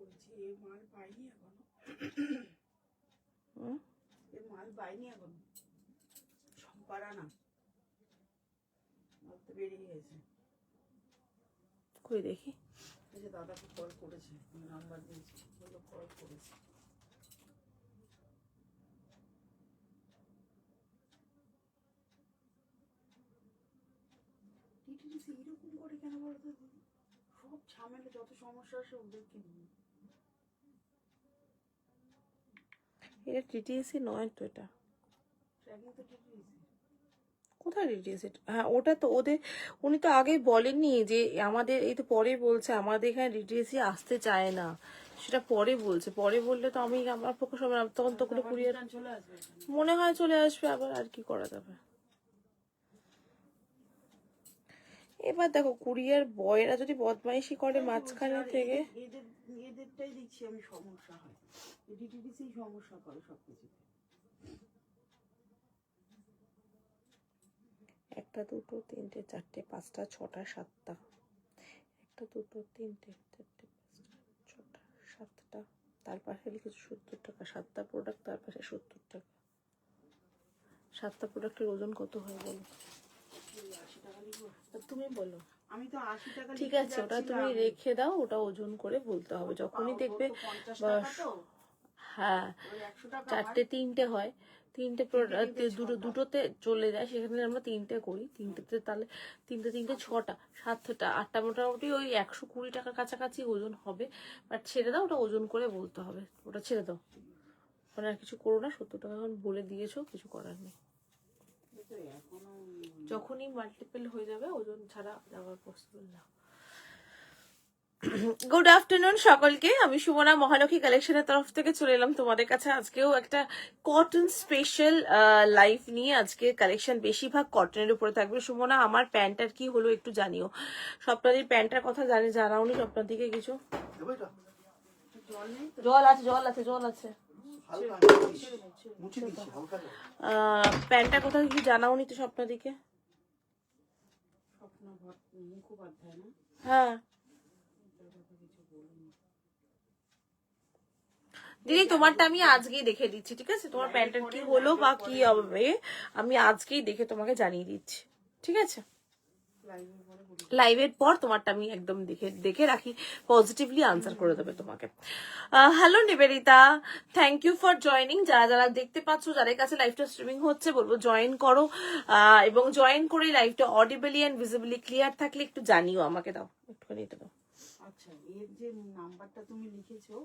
করেছি, এই মাল পাইনি এখনো। এই মাল পাইনি এখনো, সম্পারা না, মাল তো বেরিয়ে গেছে। কই দেখি। এই যে দাদাকে কল করেছে, নাম্বার দিয়েছি, বললো কল করেছে। টিটিডিসি এরকম করে কেন বলতো? সব ঝামেলা, যত সমস্যা আসে ওদেরকে নিয়ে। এটা টিটিএসি নয় তো, এটা ট্র্যাকিং তো টিটিডিসি। কোথায় টিটিএসি? হ্যাঁ ওটা তো ওদের, উনি তো আগেই বলেননি যে আমাদের, এই তো পরে বলছে আমাদের এখানে টিটিএসি আসতে চায় না, সেটা পরে বলছে। পরে বললে তো আমি আমার পক্ষে সময় না, তখন তো কোনো কুরিয়ার চলে আসবে মনে হয় চলে আসবে আবার, আর কি করা যাবে। এবার দেখো কুরিয়ার বয়রা যদি বদমাইশি করে মাঝখানে থেকে, এদেরটাই দেখছি আমি সমস্যা হয়, ডিটিডিসি সমস্যা করে সবকিছুতে। একটা দুটো তিনটে চারটে পাঁচটা ছটা সাতটা, একটা দুটো তিনটে চারটে পাঁচটা ছটা সাতটা, তার পাশে লিখেছে 70 টাকা, 7টা প্রোডাক্ট, তার পাশে 70 টাকা। 7টা প্রোডাক্টের ওজন কত হয় বলো? 80 টাকা লিখবো? তুমি বলো। আমি তো 80 টাকা ঠিক আছে, ওটা তুমি রেখে দাও, ওটা ওজন করে বলতে হবে যখনই দেখবে। 50 টাকা তো, হ্যাঁ, 100 টাকা চারটে তিনটে হয়, তিনটে দুটোতে চলে যায়, সেখানে আমরা তিনটে করি, তিনটেতে তাহলে তিনটে তিনটে 6টা 7টা 8টা, মোটামুটি ওই 120 টাকার কাছাকাছি ওজন হবে। বাট ছেড়ে দাও, ওটা ওজন করে বলতে হবে, ওটা ছেড়ে দাও, মানে আর কিছু করো না। 70 টাকা এখন বলে দিয়েছো, কিছু করার নেই। যখনই মাল্টিপল হয়ে যাবে ওজন ছাড়া যাওয়ার পসিবল না। গুড আফটারনুন সকলকে, আমি সুমনা মহালক্ষ্মী কালেকশনের তরফ থেকে চলে এলাম তোমাদের কাছে আজকেও একটা কটন স্পেশাল লাইফ নিয়ে। আজকে কালেকশন বেশিরভাগ কটনের উপরে থাকবে। সুমনা, আমার প্যান্টটার কি হলো একটু জানিও। স্বপ্নাদির প্যান্টটার কথা জানাওনি স্বপ্নাদিকে কিছু? জল আছে, জল আছে, জল আছে। প্যান্টটার কথা কি জানাওনি তো স্বপ্নাদিকে? হ্যাঁ দিদি, তোমারটা আমি আজকেই দেখে দিচ্ছি, ঠিক আছে? তোমার প্যান্টের কি হলো বা কি হবে আমি আজকেই দেখে তোমাকে জানিয়ে দিচ্ছি, ঠিক আছে? লাইভের পর তোমারটা আমি একদম দেখে রাখি, পজিটিভলি আনসার করে দেবে তোমাকে। Hello Nivedita, thank you for joining. যারা যারা দেখতে পাচ্ছ, যাদের কাছে লাইভটা স্ট্রিমিং হচ্ছে, বলবো জয়েন করো, এবং জয়েন করে লাইভটা অডিবলি এন্ড ভিজিবলি ক্লিয়ার থাকলে একটু জানিও আমাকে, দাও একটুখানি এটা দাও। আচ্ছা, এর যে নাম্বারটা তুমি লিখেছো,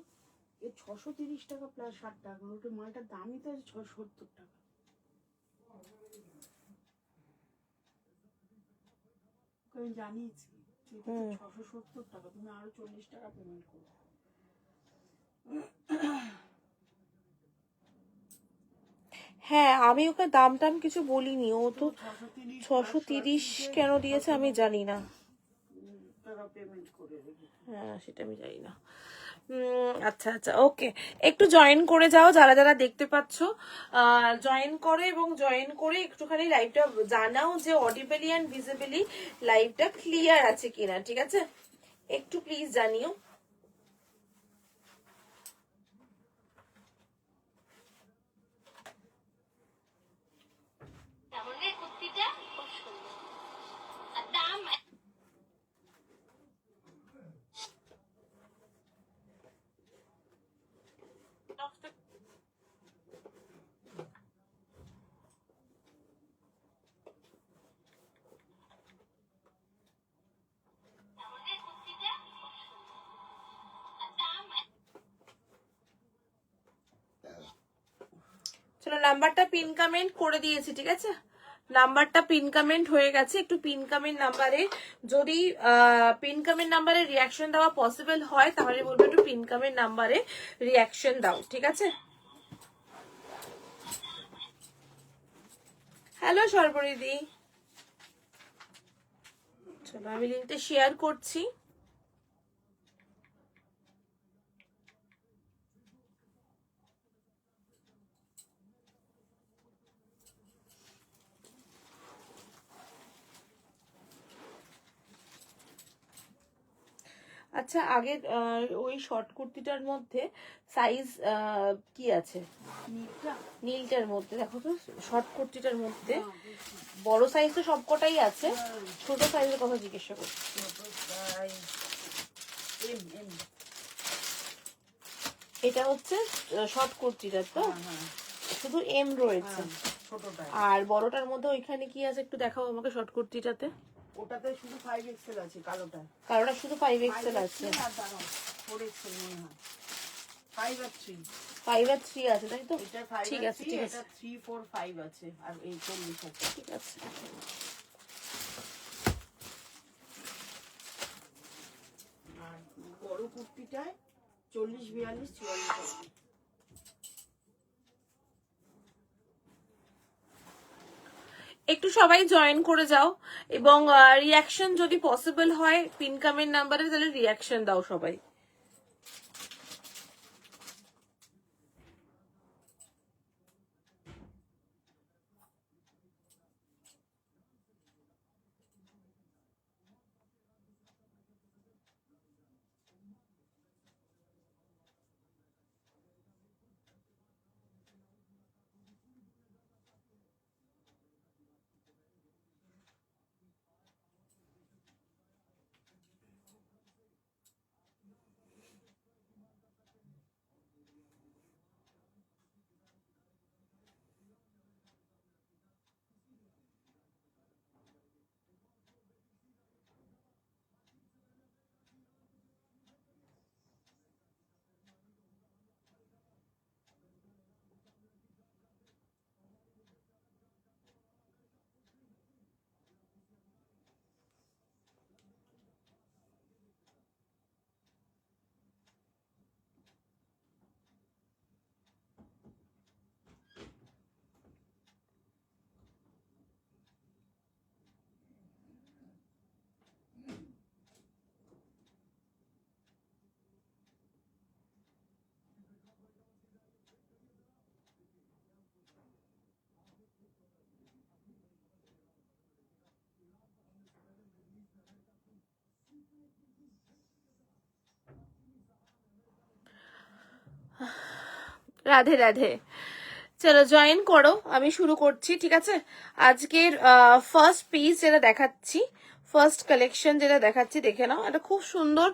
এর 630 টাকা প্লাস 60 টাকা, ওটা মালটার দামই তো 670 টাকা। আমি জানিয়েছি 670 টাকা, তুমি আরো 40 টাকা পেমেন্ট করো। হ্যাঁ, আমি ওকে দাম টাম কিছু বলিনি, ও তো 630 কেন দিয়েছে আমি জানি না। হ্যাঁ, সেটা আমি জানি না। আচ্ছা আচ্ছা, ওকে, একটু জয়েন করে যাও যারা যারা দেখতে পাচ্ছ, জয়েন করো এবং জয়েন করে একটুখানি লাইভটা জানাও যে অডিবলি অ্যান্ড ভিজিবলি লাইভটা ক্লিয়ার আছে কিনা, ঠিক আছে? একটু প্লিজ জানিও। চলো, নাম্বারটা পিন কমেন্ট করে দিয়েছি, ঠিক আছে? নাম্বারটা পিন কমেন্ট হয়ে গেছে। একটু পিন কমেন্ট নাম্বারে, যদি পিন কমেন্ট নাম্বারে রিয়াকশন দেওয়া পসিবল হয় তাহলে বলবো একটু পিন কমেন্ট নাম্বারে রিয়াকশন দাও, ঠিক আছে? হ্যালো সর্বরিদি, চলো আমি লিঙ্কটা শেয়ার করছি। আচ্ছা আগের ওই শর্ট কুর্তিটার মধ্যে সাইজ কি আছে? নীলটা নীলটার মধ্যে দেখো তো, শর্ট কুর্তিটার মধ্যে বড় সাইজ তো সবকটাই আছে, ছোট সাইজের কথা জিজ্ঞাসা করছি। এটা হচ্ছে শর্ট কুর্তিটা তো, শুধু এম রয়েছে। আর বড়টার মধ্যে ওইখানে কি আছে একটু দেখাও আমাকে শর্ট কুর্তিটাতে। ওটাতে শুধু 5XL আছে, কালোটা। কালোটা শুধু 5XL আছে, আর দাঁড়াও 4XL মনে হয়। 5 আর 3। 5 আর 3 আছে তাই তো? এটা 5 ঠিক আর আছে 3, ঠিক এটা আছে 3 4 5 আছে আর এই 40 আছে। ঠিক আছে। আর বড় কুর্তিটায় 40 42 44 আছে। একটু সবাই জয়েন করে যাও এবং রিয়াকশন যদি পসিবল হয় পিন কমেন্ট নাম্বারে, তাহলে রিয়াকশন দাও সবাই। রাধে রাধে, চলো জয়েন করো, আমি শুরু করছি ঠিক আছে। আজকের ফার্স্ট পিস যেটা দেখাচ্ছি, ফার্স্ট কালেকশন যেটা দেখাচ্ছি দেখে নাও। এটা খুব সুন্দর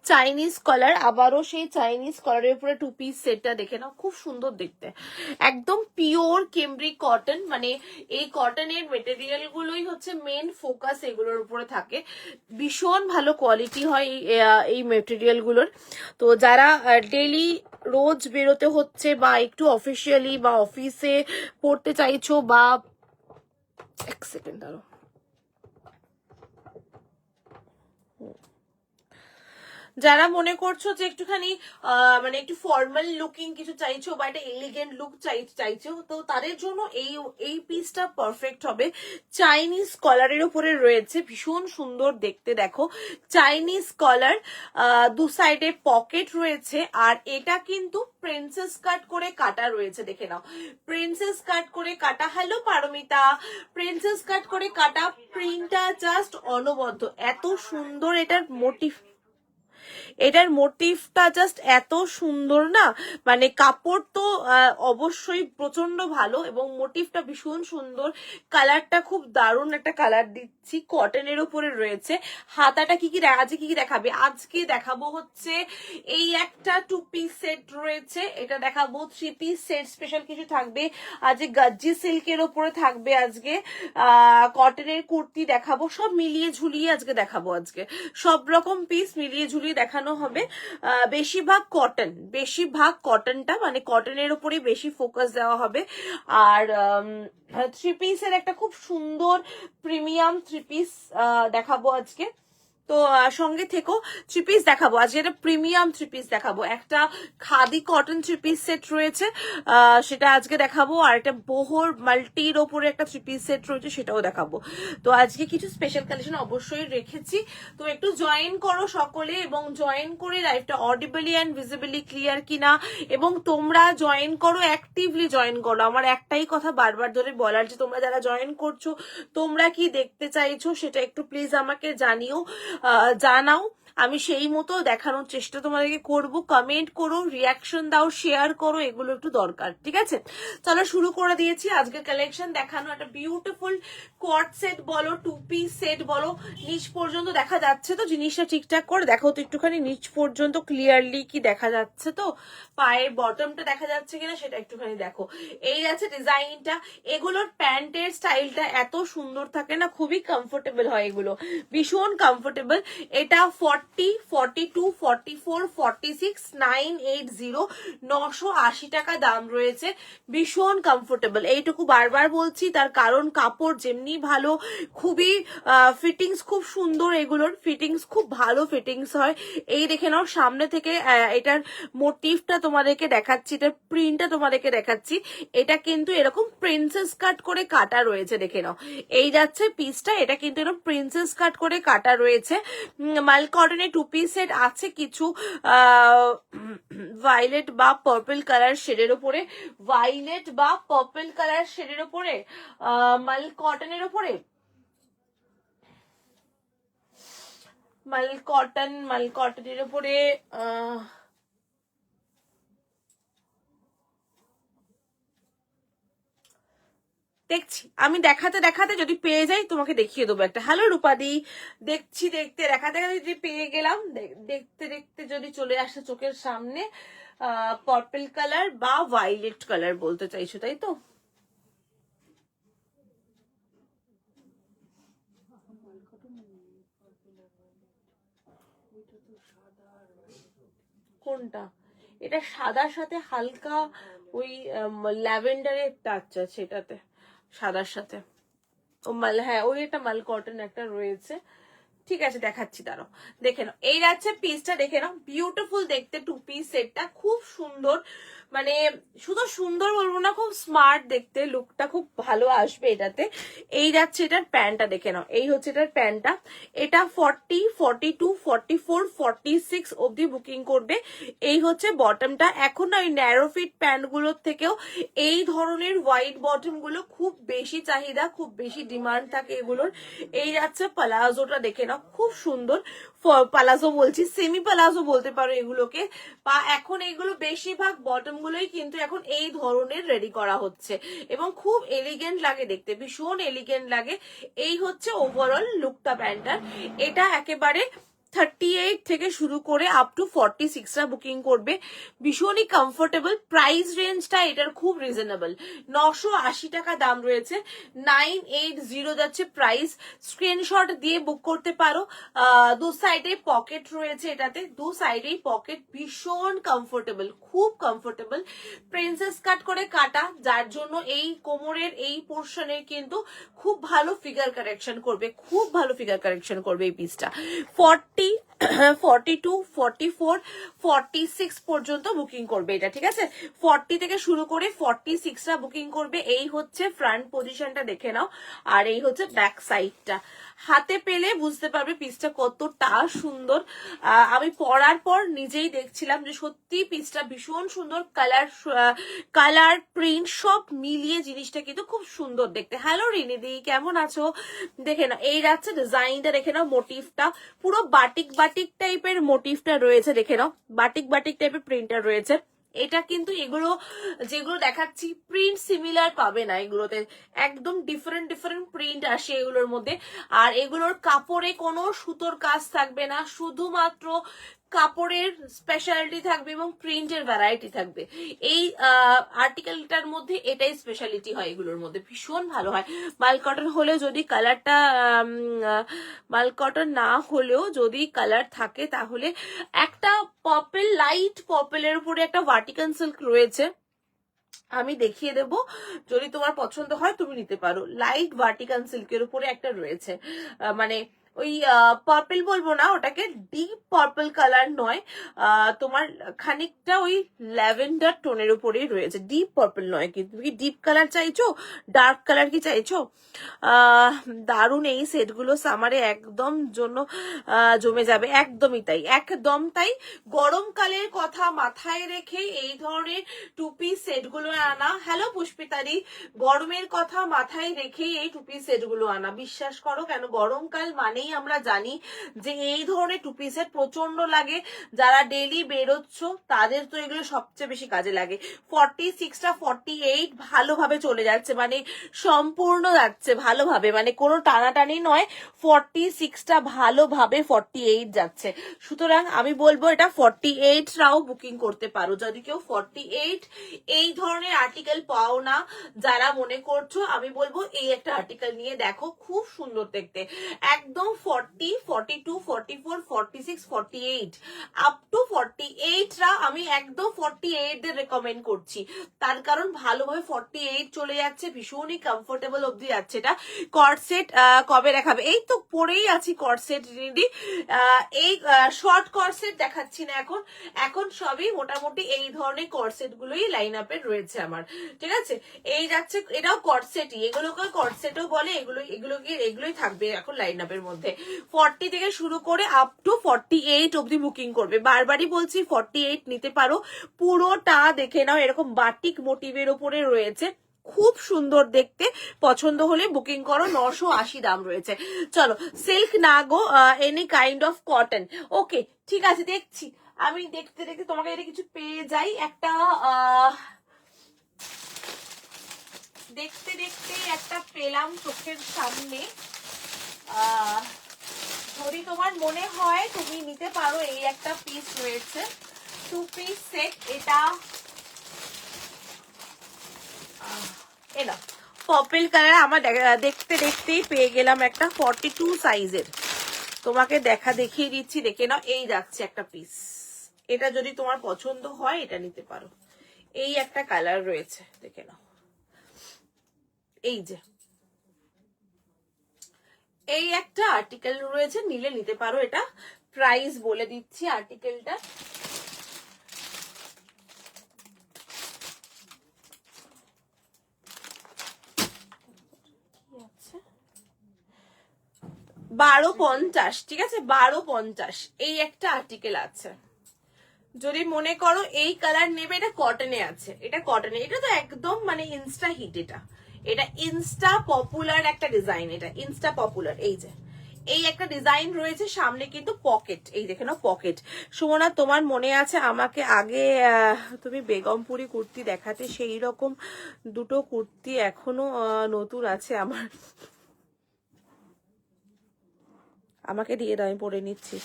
চাইনিজ কলার, আবারও সেই চাইনিজ কলারের উপরে 2 পিস সেটটা দেখে নাও, খুব সুন্দর দেখতে, একদম পিওর কেমব্রিক কটন। মানে এই কটনের মেটেরিয়াল গুলোই হচ্ছে মেন ফোকাস, এগুলোর উপরে থাকে, ভীষণ ভালো কোয়ালিটি হয় এই মেটেরিয়াল গুলোর। তো যারা ডেইলি রোজ বেরোতে হচ্ছে বা একটু অফিসিয়ালি বা অফিসে পড়তে চাইছো, বা এক সেকেন্ড দাঁড়াও, যারা মনে করছো যে একটুখানি মানে একটু ফর্মাল লুকিং কিছু চাইছো বা একটা এলিগেন্ট লুক চাইছো, তো তাদের জন্য এই পিসটা পারফেক্ট হবে। চাইনিজ কলারের উপরে রয়েছে, ভীষণ সুন্দর দেখতে, দেখো চাইনিজ কলার, দু সাইডে পকেট রয়েছে। আর এটা কিন্তু প্রিন্সেস কাট করে কাটা রয়েছে, দেখে নাও প্রিন্সেস কাট করে কাটা। হ্যালো পারমিতা, প্রিন্সেস কাট করে কাটা, প্রিন্টটা জাস্ট অনবদ্য, এত সুন্দর এটার মোটিভটা জাস্ট এত সুন্দর না, মানে কাপড় তো অবশ্যই প্রচন্ড ভালো এবং মোটিভটা ভীষণ সুন্দর, কালারটা খুব দারুণ একটা কালার দিচ্ছি, কটনের উপরে রয়েছে। হাতাটা কি কি আজকে কি কি দেখাবে, আজকে দেখাবো হচ্ছে এই একটা 2 পিস সেট রয়েছে, এটা দেখাবো 3 পিস সেট, স্পেশাল কিছু থাকবে আজকে, গাজ্জি সিল্কের উপরে থাকবে আজকে, কটনের কুর্তি দেখাবো, সব মিলিয়ে ঝুলিয়ে আজকে দেখাবো, আজকে সব রকম পিস মিলিয়ে ঝুলিয়ে দেখানো হবে। বেশিরভাগ কটনটা, মানে কটনের উপরে বেশি ফোকাস দেওয়া হবে। আর 3 পিসের একটা খুব সুন্দর প্রিমিয়াম 3 পিস দেখাবো আজকে, তো সঙ্গে থেকো। 3 পিস দেখাবো আজকে, এটা প্রিমিয়াম 3 পিস দেখাবো, একটা খাদি কটন 3 পিস সেট রয়েছে, সেটা আজকে দেখাবো। আর একটা বহর মাল্টির ওপরে একটা 3 পিস সেট রয়েছে, সেটাও দেখাবো। তো আজকে কিছু স্পেশাল কালেকশন অবশ্যই রেখেছি, তো একটু জয়েন করো সকলে, এবং জয়েন করে লাইভটা অডিবলি অ্যান্ড ভিজিবলি ক্লিয়ার কিনা, এবং তোমরা জয়েন করো, অ্যাক্টিভলি জয়েন করো। আমার একটাই কথা বারবার ধরে বলার, যে তোমরা যারা জয়েন করছো তোমরা কি দেখতে চাইছো সেটা একটু প্লিজ আমাকে জানাও। আমি সেই মতো দেখানোর চেষ্টা তোমাদেরকে করব। কমেন্ট করো, রিয়াকশন দাও, শেয়ার করো, এগুলো একটু দরকার, ঠিক আছে? চলো শুরু করে দিয়েছি আজকের কালেকশন দেখানো। একটা বিউটিফুল কোয়ার্ড সেট বলো, 2 পিস সেট বলো, নিচ পর্যন্ত দেখা যাচ্ছে তো জিনিসটা ঠিকঠাক করে দেখো তো একটুখানি, নিচ পর্যন্ত ক্লিয়ারলি কি দেখা যাচ্ছে তো, পায়ের বটমটা দেখা যাচ্ছে কিনা সেটা একটুখানি দেখো। এই আছে ডিজাইনটা। এগুলোর প্যান্টের স্টাইলটা এত সুন্দর থাকে না, খুবই কমফোর্টেবল হয় এগুলো, ভীষণ কমফোর্টেবল। এটা 40, 42, 44, 46, 980, 980 টাকা দাম রয়েছে, ভীষণ কমফোর্টেবল। এইটুকু বারবার বলছি, তার কারণ কাপড় যেমনি ভালো, খুবই ফিটিংস খুব সুন্দর, এগুলোর ফিটিংস খুব ভালো ফিটিংস হয়। এই দেখে নাও সামনে থেকে এটার মোটিভটা তোমাদেরকে দেখাচ্ছি, এটার প্রিন্টটা তোমাদেরকে দেখাচ্ছি। এটা কিন্তু এরকম প্রিন্সেস কাট করে কাটা রয়েছে, দেখে নাও। এই যাচ্ছে পিসটা, এটা কিন্তু এরকম প্রিন্সেস কাট করে কাটা রয়েছে। মাল কটনের 2 পিস সেট আছে কিছু ভায়োলেট বা পার্পল কালার শেডের উপরে, ভায়োলেট বা পার্পল কালার শেডের উপরে, মাল কটনের উপরে, মাল কটনের উপরে দেখছি আমি, দেখাতে দেখাতে যদি পেয়ে যাই তোমাকে দেখিয়ে দেবো একটা। হ্যালো রূপাদি, দেখছি দেখতে দেখাতে দেখাতে যদি পেয়ে গেলাম, দেখতে দেখতে যদি চলে আসে চোখের সামনে, পার্পল কালার বা ভায়োলেট কালার বলতে চাইছো তাই তো? কোনটা? এটা সাদার সাথে হালকা ওই ল্যাভেন্ডারের টাচ আছে এটাতে, সাদার সাথে। ও মাল, হ্যাঁ ওই একটা মাল কটন একটা রয়েছে, ঠিক আছে দেখাচ্ছি, দাঁড়াও দেখে নাও। এই যাচ্ছে পিসটা, দেখে নাও, বিউটিফুল দেখতে 2 পিস সেটটা, খুব সুন্দর, মানে শুধু সুন্দর বলবো না, খুব স্মার্ট দেখতে, লুকটা খুব ভালো আসবে এটাতে। এই যাচ্ছে এটার প্যান্টটা, দেখে নাও, এই হচ্ছে এটার প্যান্টটা। এটা 40, 42, 44, 46 অবধি বুকিং করবে। এই হচ্ছে বটমটা। এখন ওই ন্যারো ফিট প্যান্ট গুলোর থেকেও এই ধরনের হোয়াইট বটম গুলো খুব বেশি চাহিদা, খুব বেশি ডিমান্ড থাকে এগুলোর। এই যাচ্ছে পালাজোটা, দেখে নাও, খুব সুন্দর পালাজো বলছি, সেমি পালাজো বলতে পারো এগুলোকে। বা এখন এগুলো বেশিরভাগ বটম গুলোই কিন্তু এখন এই ধরনের রেডি করা হচ্ছে এবং খুব এলিগেন্ট লাগে দেখতে, ভীষণ এলিগেন্ট লাগে। এই হচ্ছে ওভারঅল লুকটা প্যান্টার। এটা একেবারে 38 থেকে শুরু করে আপ টু 46টা বুকিং করবে, ভীষণই কমফোর্টেবল। প্রাইস রেঞ্জটা এটার খুব রিজনেবল, 980 টাকা দাম রয়েছে, 980 যাচ্ছে প্রাইস। স্ক্রিনশট দিয়ে বুক করতে পারো। দু সাইডে পকেট রয়েছে এটাতে, দু সাইডেই পকেট, ভীষণ কমফোর্টেবল, খুব কমফোর্টেবল। প্রিন্সেস কাট করে কাটা, যার জন্য এই কোমরের এই পোর্শনে কিন্তু খুব ভালো ফিগার কারেকশন করবে, খুব ভালো ফিগার কারেকশন করবে এই পিসটা। 40, 42, 44, 46 পর্যন্ত বুকিং করবে এটা, ঠিক আছে? 40 থেকে শুরু করে 46টা বুকিং করবে। এই হচ্ছে ফ্রন্ট পজিশনটা, দেখে নাও, আর এই হচ্ছে ব্যাক সাইডটা। হাতে পেলে বুঝতে পারবে পিসটা কতটা সুন্দর। আমি পরার পর নিজেই দেখছিলাম যে সত্যি পিসটা ভীষণ সুন্দর, কালার প্রিন্ট সব মিলিয়ে জিনিসটা কিন্তু খুব সুন্দর দেখতে। হ্যালো রিনিদি, কেমন আছো? দেখে নাও, এই যাচ্ছে ডিজাইনটা, দেখে নাও, মোটিভটা পুরো বাটিক বাটিক টাইপের মোটিভটা রয়েছে, দেখে নাও, বাটিক বাটিক টাইপের প্রিন্টার রয়েছে। এটা কিন্তু এগুলো যেগুলো দেখাচ্ছি প্রিন্ট সিমিলার পাবে না এগুলোতে, একদম ডিফারেন্ট ডিফারেন্ট প্রিন্ট আসে এগুলোর মধ্যে। আর এগুলোর কাপড়ে কোনো সুতোর কাজ থাকবে না, শুধুমাত্র কাপড়ের স্পেশালিটি থাকবে এবং প্রিন্টের ভ্যারাইটি থাকবে। এই আর্টিকেলটার মধ্যে এটাই স্পেশালিটি হয়, এগুলোর মধ্যে ভীষণ ভালো হয়। মাল কটন হলেও যদি কালারটা, মাল কটন না হলেও যদি কালার থাকে তাহলে একটা পার্পল, লাইট পার্পলের উপরে একটা ভার্টিকাল সিল্ক রয়েছে, আমি দেখিয়ে দেব, যদি তোমার পছন্দ হয় তুমি নিতে পারো। লাইট ভার্টিকাল সিল্কের উপরে একটা রয়েছে, মানে ওই পার্পল বলবো না, ওটাকে ডিপ পার্পল কালার নয়, তোমার খানিকটা ওই ল্যাভেন্ডার টোনের উপরেই রয়েছে, ডিপ পার্পল নয়। কিন্তু তুমি কি ডিপ কালার চাইছো, ডার্ক কালার কি চাইছো? দারুণ এই সেটগুলো সামারে একদম জন্য জমে যাবে, একদমই তাই, একদম তাই। গরমকালের কথা মাথায় রেখে এই ধরনের 2 পিস সেটগুলো আনা। হ্যালো পুষ্পিতাদি, গরমের কথা মাথায় রেখেই এই 2 পিস সেটগুলো আনা, বিশ্বাস করো, কেন গরমকাল মানেই মানেই আমরা জানি যে এই ধরনের টু পিসের প্রচন্ড লাগে, যারা ডেইলি বেরোচ্ছ তাদের তো এগুলো সবচেয়ে বেশি কাজে লাগে। 46টা 48 ভালোভাবে চলে যাচ্ছে, মানে সম্পূর্ণ যাচ্ছে ভালোভাবে, মানে কোনো টানাটানি নয়, 46টা ভালোভাবে 48 যাচ্ছে। সুতরাং আমি বলবো এটা 48রাও বুকিং করতে পারো। যদি কেউ 48 এই ধরনের আর্টিকেল পাও না, যারা মনে করছো, আমি বলবো এই একটা আর্টিকেল নিয়ে দেখো, খুব সুন্দর দেখতে। একদম 40, 42, 44, 46, 48 আপ টু 48রা আমি একদম 48 দের রেকমেন্ড করছি। তার কারণ ভালোভাবে 48 চলে যাচ্ছে, ভীষণই কমফোর্টেবল অবধি যাচ্ছে। এটা কর্ডসেট কবে দেখাবে? এই তো পরেই আছি কর্ডসেট রিডি। এই শর্ট কর্ডসেট দেখাচ্ছি না এখন, এখন সবই মোটামুটি এই ধরনের কর্ডসেট গুলোই লাইন আপে রয়েছে আমার, ঠিক আছে? এই যাচ্ছে, এটাও কর্ডসেটই, এগুলোকে কর্ডসেটও বলে, এগুলোই থাকবে এখন লাইন আপের মধ্যে। 40 থেকে শুরু করে আপ টু 48 অবধি বুকিং করবে। বারবারই বলছি 48 নিতে পারো, পুরোটা দেখে নাও, এরকম বাটিক মোটিভের ওপরে রয়েছে, খুব সুন্দর দেখতে। পছন্দ হলে বুকিং করো, 980 দাম রয়েছে। চলো, সিল্ক না গো, এনি কাইন্ড অফ কটন। ওকে, ঠিক আছে, দেখছি আমি, দেখতে দেখতে তোমাকে যদি কিছু পেয়ে যাই, একটা দেখতে দেখতে একটা পেলাম চোখের সামনে। যদি তোমার মনে হয় তুমি নিতে পারো, এই একটা পিস রয়েছে, 2 পিস সেট। এটা পার্পল কালার, আমার দেখতে দেখতেই পেয়ে গেলাম একটা 42 সাইজের। তোমাকে দেখিয়ে দিচ্ছি, দেখে নাও। এই যাচ্ছে একটা পিস, এটা যদি তোমার পছন্দ হয় এটা নিতে পারো। এই একটা কালার রয়েছে, দেখে নাও। এই যে এই একটা আর্টিকেল রয়েছে, নিলে নিতে পারো। এটা প্রাইস বলে দিচ্ছি আর্টিকেলটা, $12.50, ঠিক আছে? 12.50 এই একটা আর্টিকেল আছে। যদি মনে করো এই কালার নেবে, এটা কটনে আছে, এটা কটনে, এটা তো একদম মানে ইনস্টা হিট। এটা ইনস্টা পপুলার একটা ডিজাইন, এটা ইনস্টা পপুলার। এই যে এই একটা ডিজাইন রয়েছে, সামনে কিন্তু পকেট, এই দেখে নাও পকেট। সুমনা, তোমার মনে আছে আমাকে আগে তুমি বেগমপুরি কুর্তি দেখাতে, সেই রকম দুটো কুর্তি এখনো নতুন আছে আমার, আমাকে দিয়ে দাও, আমি পরে নিচ্ছি।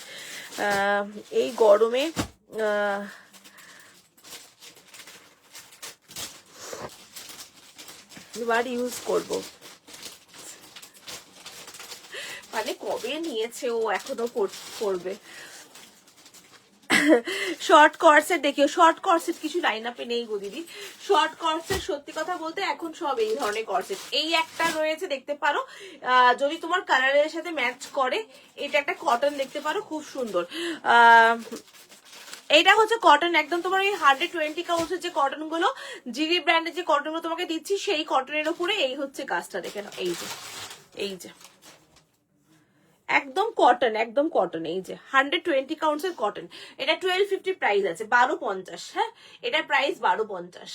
এই গরমে এবার ইউজ করব, মানে কবে নিয়েছে ও, এখনো করবে। শর্ট কর্সেট দেখিও, শর্ট কর্সেট কিছু লাইন আপে নেই গো দিদি। শর্ট কর্সেট সত্যি কথা বলতে এখন সব এই ধরনের কর্সেট। এই একটা রয়েছে, দেখতে পারো, যদি তোমার কালারের সাথে ম্যাচ করে। এটা একটা কটন, দেখতে পারো, খুব সুন্দর। এইটা হচ্ছে কটন, একদম তোমার ওই 120 কাউন্টের যে কটন গুলো, জিরি ব্র্যান্ডের যে কটন গুলো তোমাকে দিচ্ছি, সেই কটনের উপরে এই হচ্ছে কাজটা, দেখে নাও। এই যে একদম কটন, একদম কটন। এই যে 120 কাউন্টস এর কটন। এটা 1250 প্রাইস আছে, 12.50। হ্যাঁ, এটা প্রাইস 12.50,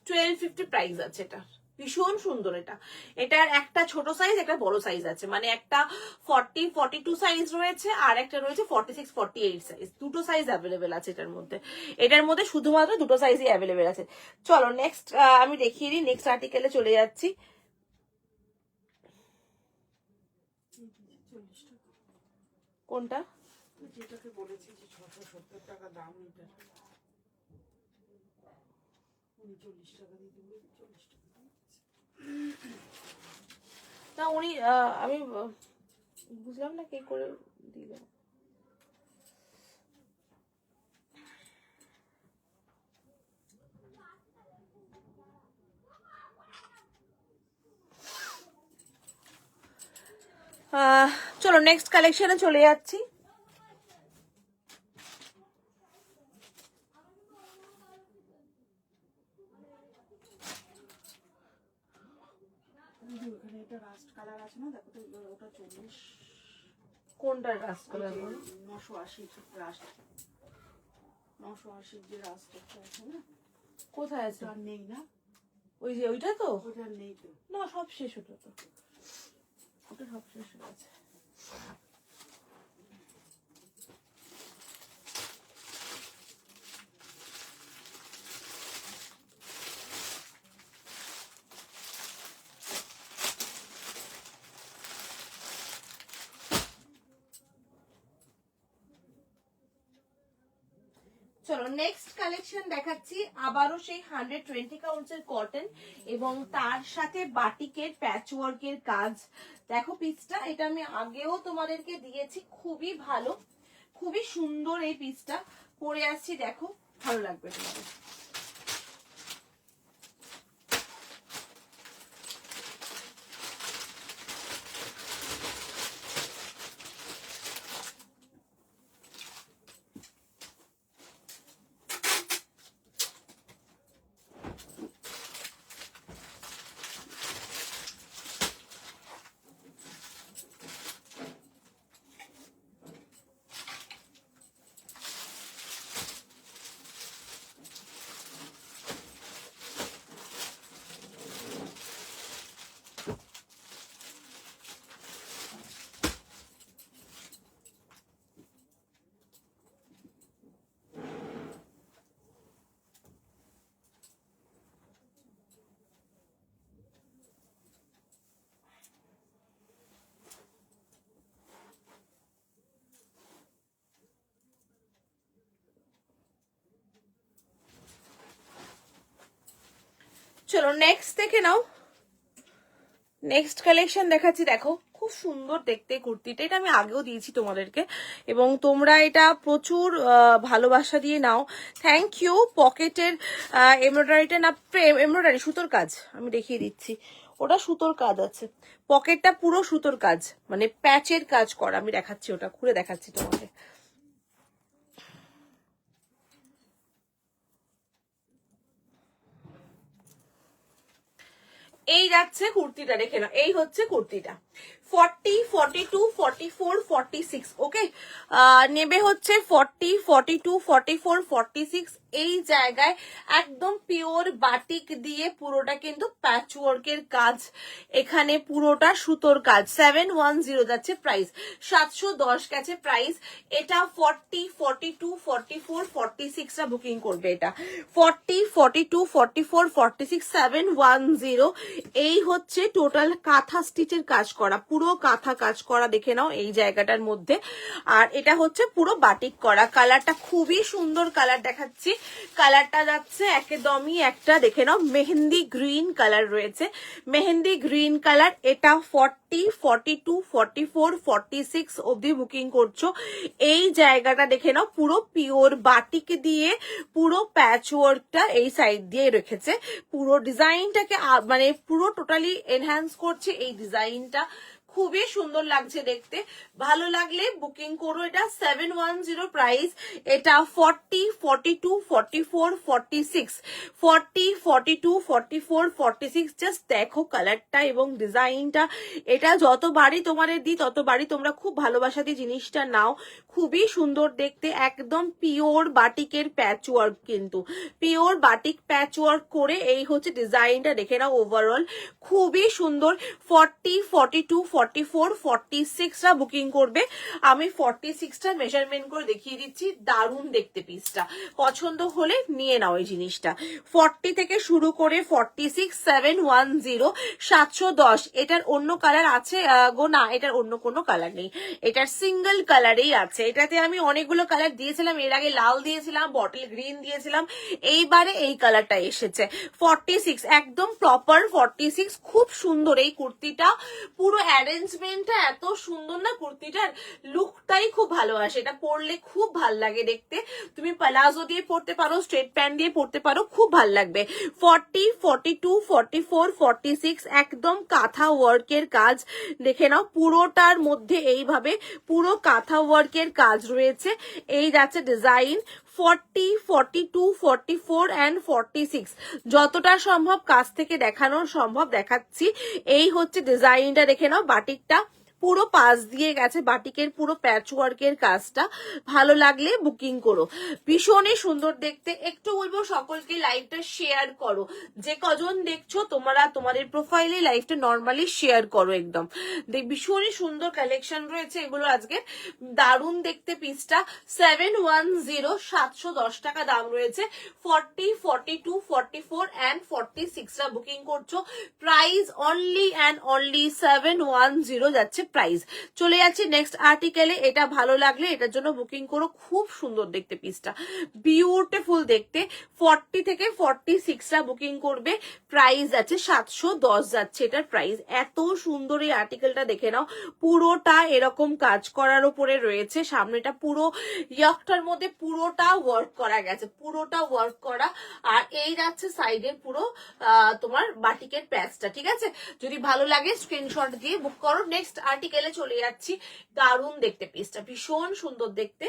1250 প্রাইস আছে। এটা ভীষণ সুন্দর। এটার একটা ছোট সাইজ, একটা বড় সাইজ আছে, মানে একটা 40, 42 সাইজ রয়েছে, আর একটা রয়েছে 46, 48 সাইজ। দুটো সাইজ অ্যাভেলেবেল আছে এটার মধ্যে শুধুমাত্র দুটো সাইজই অ্যাভেলেবেল আছে। চলো নেক্সট আমি দেখিয়ে দিই, নেক্সট আর্টিকেলে চলে যাচ্ছি। কোনটা? যেটাকে বলেছি যে 670 টাকা দাম, এটা 40 টাকা দিয়ে দেবো, 40 টাকা না উনি, আমি বুঝলাম না কে করে দিল। চলো নেক্সট কালেকশনে চলে যাচ্ছি। ওখানে একটা রাস্ট কালার আছে না, দেখো তো, ওটা 40। কোনটা রাস্ট কালার? 980 রাস্ট, 980 যে রাস্ট আছে না, কোথায় আছে? আর নেই না, ওই যে ওইটা তো, ওটা নেই তো, না সব শেষ, ওটা সব শেষ হয়ে গেছে। চলো নেক্সট কালেকশন দেখাচ্ছি, আবারও সেই 120 কাউন্টসের কটন এবং তার সাথে বাটিকের প্যাচওয়ার্কের কাজ। দেখো পিসটা, এটা আমি আগেও তোমাদেরকে দিয়েছি, খুবই ভালো, খুবই সুন্দর এই পিসটা। পরে আসছি, দেখো ভালো লাগবে তোমাদের। চলো নেক্সট দেখে নাও। নেক্সট কালেকশন দেখাচ্ছি, দেখো খুব সুন্দর দেখতে কুর্তিটা, এটা আমি আগেও দিয়েছি তোমাদেরকে এবং তোমরা এটা প্রচুর ভালোবাসা দিয়ে নাও। Thank you. পকেটের এমব্রয়ডারিটা না, এমব্রয়ডারি সুতোর কাজ আমি দেখিয়ে দিচ্ছি, ওটা সুতোর কাজ আছে, পকেটটা পুরো সুতোর কাজ, মানে প্যাচের কাজ করা। আমি দেখাচ্ছি, ওটা খুলে দেখাচ্ছি তোমাকে। এই যাচ্ছে কুর্তিটা, দেখে নাও, এই হচ্ছে কুর্তিটা। 40, 42, 44, 46, ওকে। নেবে হচ্ছে 40, 42, 44, 46। এই জায়গায় একদম পিওর বাটিক দিয়ে পুরোটা কিন্তু প্যাচওয়ার্কের কাজ, এখানে পুরোটা সুতোর কাজ। 710 যাচ্ছে প্রাইস, 710 গেছে প্রাইস। এটা 40, 42, 44, 46টা বুকিং করবে। এটা 40, 42, 44, 46, 710। এই হচ্ছে টোটাল কাঁথা স্টিচের কাজ করা, পুরো কাঁথা কাজ করা, দেখে নাও এই জায়গাটার মধ্যে। আর এটা হচ্ছে পুরো বাটিক করা। কালারটা খুবই সুন্দর কালার দেখাচ্ছি, কালারটা যাচ্ছে একদমই একটা, দেখে নাও মেহেন্দি গ্রিন কালার রয়েছে, মেহেন্দি গ্রিন কালার। এটা 40, 42, 44, 46 অবধি বুকিং করছো। এই জায়গাটা দেখে নাও, পুরো পিওর বাটিক দিয়ে পুরো প্যাচওয়ার্কটা এই সাইড দিয়ে রেখেছে, পুরো ডিজাইনটাকে মানে পুরো টোটালি এনহ্যান্স করছে এই ডিজাইনটা। খুবই সুন্দর লাগছে দেখতে, ভালো লাগলে বুকিং করো। এটা 710 প্রাইস। এটা 40, 42, 44, 46, 40, 42, 44, 46। জাস্ট দেখো কালারটা এবং ডিজাইনটা। এটা যতবারই তোমাদের দিই ততবারই তোমরা খুব ভালোবাসা দিয়ে জিনিসটা নাও। খুবই সুন্দর দেখতে, একদম পিওর বাটিকের প্যাচওয়ার্ক, কিন্তু পিওর বাটিক প্যাচওয়ার্ক করে এই হচ্ছে ডিজাইনটা, দেখে নাও ওভারঅল খুবই সুন্দর। 40, 42, 44, 46টা বুকিং করবে। আমি 46টা মেজারমেন্ট করে দেখিয়ে দিচ্ছি, দারুণ দেখতে পিসটা, পছন্দ হলে নিয়ে নাও এই জিনিসটা। 40 থেকে শুরু করে 46, 710, 710। এটার অন্য কালার আছে গো? না, এটার অন্য কোনো কালার নেই, এটার সিঙ্গেল কালারেই আছে। এটাতে আমি অনেকগুলো কালার দিয়েছিলাম, এর আগে লাল দিয়েছিলাম, বটল গ্রিন দিয়েছিলাম, এইবারে এই কালারটা এসেছে। 46 একদম প্রপার 46, খুব সুন্দর এই কুর্তিটা, পুরো অ্যারেঞ্জমেন্টটা এত সুন্দর না, কুর্তিটার লুকটাই খুব ভালো আসে, এটা পরলে খুব ভাল লাগে দেখতে। তুমি প্লাজো দিয়ে পরতে পারো, স্ট্রেট প্যান্ট দিয়ে পরতে পারো, খুব ভাল লাগবে। 40, 42, 44, 46 একদম কাঁথা ওয়ার্কের কাজ, দেখে নাও পুরোটার মধ্যে এইভাবে পুরো কাঁথা ওয়ার্কের কাজ রয়েছে। এই যাচ্ছে ডিজাইন 40, 42, 44 and 46। যতটা সম্ভব কাছ থেকে দেখানো সম্ভব দেখাচ্ছি। এই হচ্ছে ডিজাইনটা, দেখে নাও বাটিকটা পুরো পাশ দিয়ে গেছে, বাটিকের পুরো প্যাচওয়ার্কের কাজটা। ভালো লাগলে বুকিং করো, ভীষণই সুন্দর দেখতে। একটু বলবো সকলকে লাইভটা শেয়ার করো, যে কজন দেখছো তোমরা তোমাদের প্রোফাইলে লাইভটা নর্মালি শেয়ার করো একদম। ভীষণই সুন্দর কালেকশন রয়েছে এগুলো আজকে, দারুণ দেখতে পিসটা। 710, 710 টাকা দাম রয়েছে। 40, 42, 44 and 46টা বুকিং করছো, প্রাইস অনলি অ্যান্ড অনলি 710 যাচ্ছে প্রাইস। চলে যাচ্ছি নেক্সট আর্টিকেলে। এটা ভালো লাগলে এটার জন্য বুকিং করো, খুব সুন্দর দেখতে পিসটা, বিউটিফুল দেখতে। 40 থেকে 46টা বুকিং করবে, প্রাইস আছে 710 যাচ্ছে এটার প্রাইস। এত সুন্দর এই আর্টিকেলটা দেখে নাও, পুরোটা এরকম কাজ করার উপরে রয়েছে, সামনেটা পুরো ইয়কটার মধ্যে পুরোটা ওয়ার্ক করা গেছে, পুরোটা ওয়ার্ক করা। আর এই যাচ্ছে সাইডে পুরো তোমার বাটিকের প্যাচটা, ঠিক আছে? যদি ভালো লাগে স্ক্রিনশট দিয়ে বুক করো। নেক্সট আর্টিকেলে চলে যাচ্ছি, দারুণ দেখতে পিসটা, ভীষণ সুন্দর দেখতে।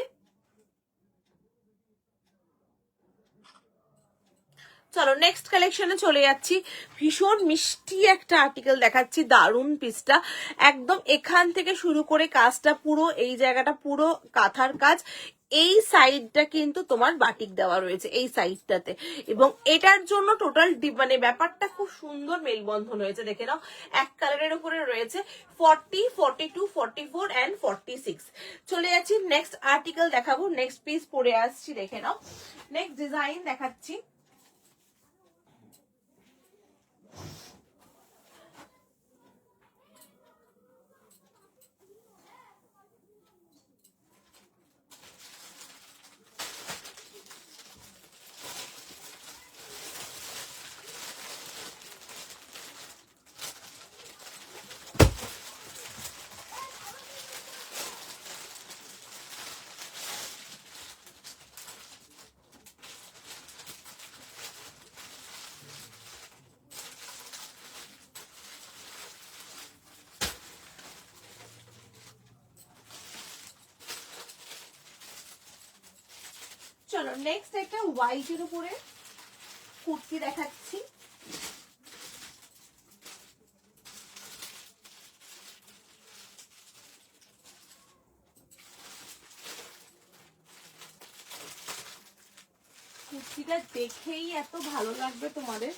চলো নেক্সট কালেকশনে চলে যাচ্ছি, ভীষণ মিষ্টি একটা আর্টিকেল দেখাচ্ছি, দারুণ পিসটা, একদম এখান থেকে শুরু করে কাজটা পুরো এই জায়গাটা পুরো কাঁথার কাজ, এই সাইডটা কিন্তু তোমার বাটিক দেওয়া রয়েছে এই সাইডটাতে, এবং এটার জন্য টোটাল মানে ব্যাপারটা খুব সুন্দর মেলবন্ধন হয়েছে, দেখে নাও এক কালারের উপরে রয়েছে। 40, 42, 44 এন্ড 46। চলে যাচ্ছি নেক্সট আর্টিকেল দেখাবো, নেক্সট পিস পরে আসছি, দেখে নাও নেক্সট ডিজাইন দেখাচ্ছি। চলো নেক্সট একটা হোয়াইটের উপরে কুর্তি দেখাচ্ছি। কুর্তিটা দেখেই এত ভালো লাগবে তোমাদের।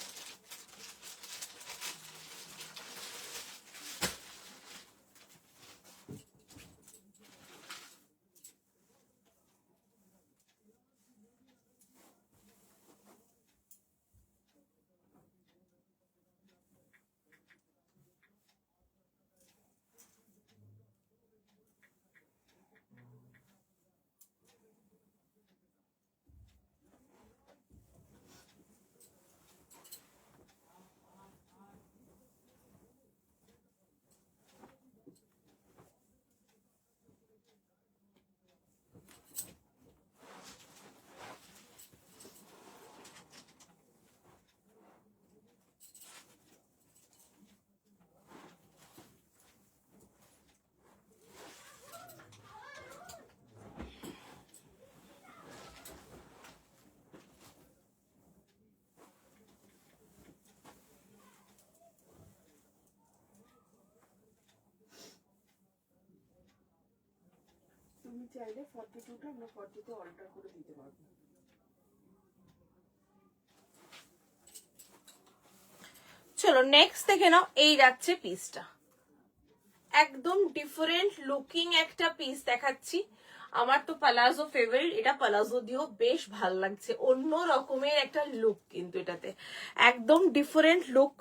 তুমি চাইলে 42টা আমরা 40তে অল্টার করে দিতে পারবো। চলো নেক্সট দেখে নাও, এই যাচ্ছে পিসটা, একদম ডিফারেন্ট লুকিং একটা পিস দেখাচ্ছি। আমার তো পালাজো ফেভারিট, এটা পালাজো দিয়েও বেশ ভাল লাগছে, অন্য রকমের একটা লুক কিন্তু এটাতে, একদম ডিফারেন্ট লুক।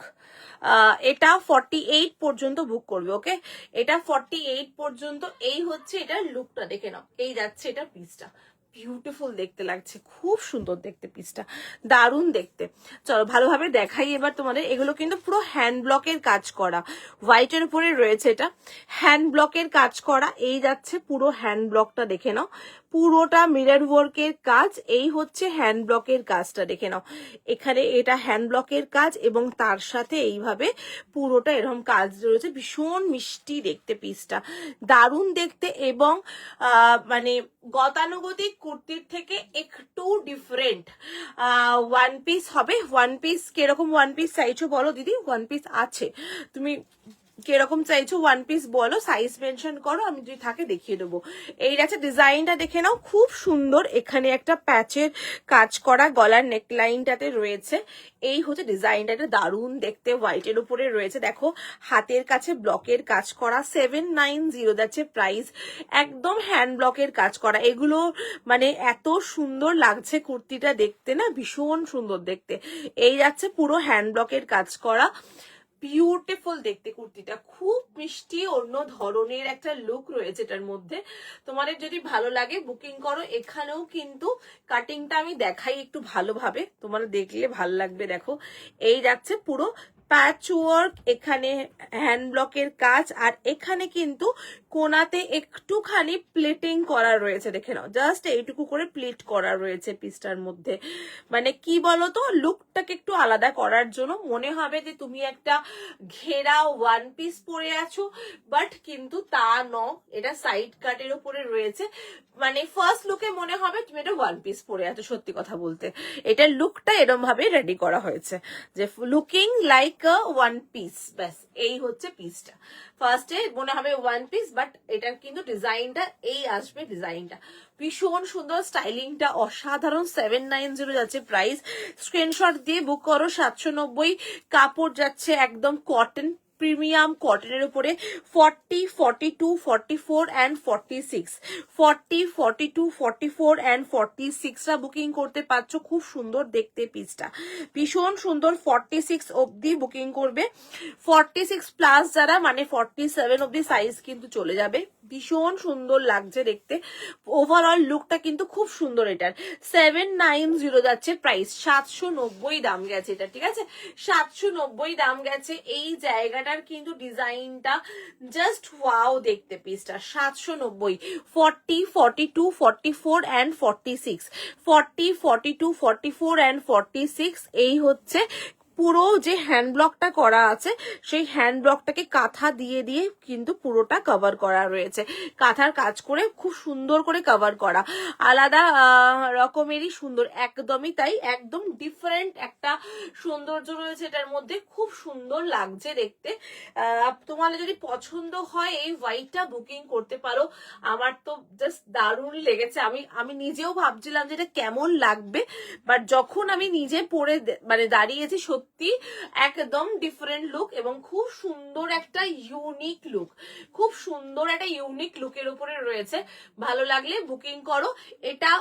এটা 48 পর্যন্ত বুক করবে, ওকে? এটা 48 পর্যন্ত। এই হচ্ছে এটার লুকটা, দেখে নাও, এই যাচ্ছে এটা পিসটা, বিউটিফুল দেখতে লাগছে, খুব সুন্দর দেখতে পিসটা, দারুণ দেখতে। চলো ভালোভাবে দেখাই এবার তোমাদের। এগুলো কিন্তু পুরো হ্যান্ড ব্লকের কাজ করা, হোয়াইটের উপরে রয়েছে, এটা হ্যান্ড ব্লকের কাজ করা। এই যাচ্ছে পুরো হ্যান্ড ব্লকটা, দেখে নাও পুরোটা মিরর ওয়ার্কের কাজ। এই হচ্ছে হ্যান্ড ব্লকের কাজটা, দেখে নাও এখানে এটা হ্যান্ড ব্লকের কাজ, এবং তার সাথে এইভাবে পুরোটা এরকম কাজ রয়েছে, ভীষণ মিষ্টি দেখতে পিসটা, দারুণ দেখতে, এবং মানে গতানুগতিক কুর্তির থেকে একটু ডিফারেন্ট ওয়ান পিস হবে। ওয়ান পিস কিরকম ওয়ান পিস চাইছো বলো দিদি? ওয়ান পিস আছে, তুমি কিরকম চাইছো ওয়ান পিস বলো, সাইজ মেনশন করো, আমি যদি থাকে দেখিয়ে দেবো। এই আছে ডিজাইনটা, দেখে নাও খুব সুন্দর, এখানে একটা প্যাচের কাজ করা গলার নেকলাইনটাতে রয়েছে। এই হচ্ছে ডিজাইনটা, এটা দারুণ দেখতে, হোয়াইটের উপরে রয়েছে, দেখো হাতের কাছে ব্লকের কাজ করা, 790 যাচ্ছে প্রাইস, একদম হ্যান্ড ব্লকের কাজ করা। এগুলো মানে এত সুন্দর লাগছে কুর্তিটা দেখতে না, ভীষণ সুন্দর দেখতে। এই যাচ্ছে পুরো হ্যান্ড ব্লকের কাজ করা, বিউটিফুল দেখতে কুর্তিটা, খুব মিষ্টি অন্য ধরনের একটা লুক রয়েছে এটার মধ্যে। তোমাদের যদি ভালো লাগে বুকিং করো। এখানেও কিন্তু কাটিংটা আমি দেখাই একটু ভালোভাবে, তোমার দেখলে ভালো লাগবে। দেখো এই যাচ্ছে পুরো প্যাচ ওয়ার্ক, এখানে হ্যান্ড ব্লকের কাজ, আর এখানে কিন্তু কোনাতে একটুখানি প্লেটিং করা রয়েছে, দেখে নাও, জাস্ট এইটুকু করে প্লেট করা রয়েছে পিসটার মধ্যে। মানে কি বলতো, লুকটাকে একটু আলাদা করার জন্য মনে হবে যে তুমি একটা ঘেরা ওয়ান পিস পরে আছো, বাট কিন্তু তা ন, এটা সাইড কাটের উপরে রয়েছে। মানে ফার্স্ট লুকে মনে হবে তুমি এটা ওয়ান পিস পরে আছো। সত্যি কথা বলতে এটার লুকটা এরকম ভাবে রেডি করা হয়েছে যে লুকিং লাইক আ ওয়ান পিস, ব্যাস এই হচ্ছে পিসটা। ফার্স্টে মনে হবে ওয়ান পিস, বাট এটার কিন্তু ডিজাইনটা এই আসবে। ডিজাইনটা ভীষণ সুন্দর, স্টাইলিংটা অসাধারণ। 790 যাচ্ছে প্রাইস। স্ক্রিনশট দিয়ে বুক করো। 790 কাপড় যাচ্ছে একদম কটন, প্রিমিয়াম কটনের উপরে। 40, 42, 44 and 46, 40, 42, 44 and 46 বুকিং করতে পারছো। খুব সুন্দর দেখতে পিসটা, ভীষণ সুন্দর। 46 অবধি বুকিং করবে। 46 প্লাস যারা, মানে 47 অবধি সাইজ কিন্তু চলে যাবে। ভীষণ সুন্দর লাগছে দেখতে, ওভারঅল লুকটা কিন্তু খুব সুন্দর। এটার 790 যাচ্ছে প্রাইস। 790 দাম গেছে এটা, ঠিক আছে, 790 দাম গেছে। এই জায়গাটার কিন্তু ডিজাইনটা জাস্ট ওয়াও দেখতে পিসটা। 790, 40, 42, 44 and 46, 40, 42, 44 and 46 এই হচ্ছে পুরো যে হ্যান্ড ব্লকটা করা আছে, সেই হ্যান্ড ব্লকটাকে কাঁথা দিয়ে দিয়ে কিন্তু পুরোটা কভার করা রয়েছে। কাঁথার কাজ করে খুব সুন্দর করে কভার করা, আলাদা রকমেরই সুন্দর, একদমই তাই, একদম ডিফারেন্ট একটা সৌন্দর্য রয়েছে এটার মধ্যে। খুব সুন্দর লাগছে দেখতে। তোমাদের যদি পছন্দ হয় এই হোয়াইটটা বুকিং করতে পারো। আমার তো জাস্ট দারুণ লেগেছে। আমি নিজেও ভাবছিলাম যে এটা কেমন লাগবে, বাট যখন আমি নিজে পরে মানে দাঁড়িয়েছি, সত্যি একদম ডিফারেন্ট লুক এবং খুব সুন্দর একটা ইউনিক লুক, খুব সুন্দর একটা ইউনিক লুকের উপরে রয়েছে। ভালো লাগলে বুকিং করো। এটা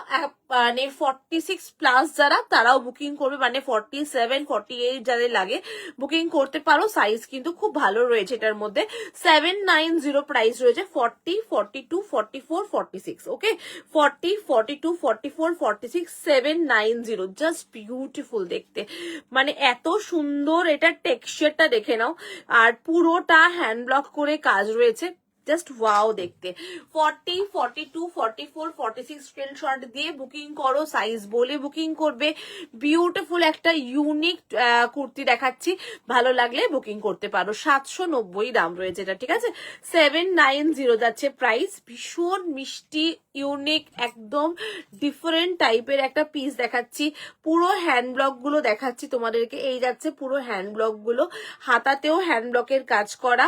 মানে 46 প্লাস যারা, তারাও বুকিং করবে, মানে 47, 48 যাদের লাগে বুকিং করতে পারো। সাইজ কিন্তু খুব ভালো রয়েছে এটার মধ্যে। 790 প্রাইস রয়েছে। 40, 42, 44, 46, ওকে, 40, 42, 44, 46, 790, জাস্ট বিউটিফুল দেখতে। মানে এত সুন্দর, এটা টেক্সচারটা দেখে নাও, আর পুরোটা হ্যান্ড ব্লক করে কাজ রয়েছে, জাস্ট ওয়াও দেখতে। 40, 42, 44, 46 স্ক্রিনশট দিয়ে বুকিং করো, সাইজ বলে বুকিং করবে। বিউটিফুল একটা ইউনিক কুর্তি দেখাচ্ছি, ভালো লাগলে বুকিং করতে পারো। 790 দাম রয়েছে এটা, ঠিক আছে, 790 যাচ্ছে প্রাইস। ভীষণ মিষ্টি, ইউনিক, একদম ডিফারেন্ট টাইপের একটা পিস দেখাচ্ছি। পুরো হ্যান্ড ব্লক গুলো দেখাচ্ছি তোমাদেরকে। এই যাচ্ছে পুরো হ্যান্ড ব্লক গুলো, হাতাতেও হ্যান্ড ব্লকের কাজ করা।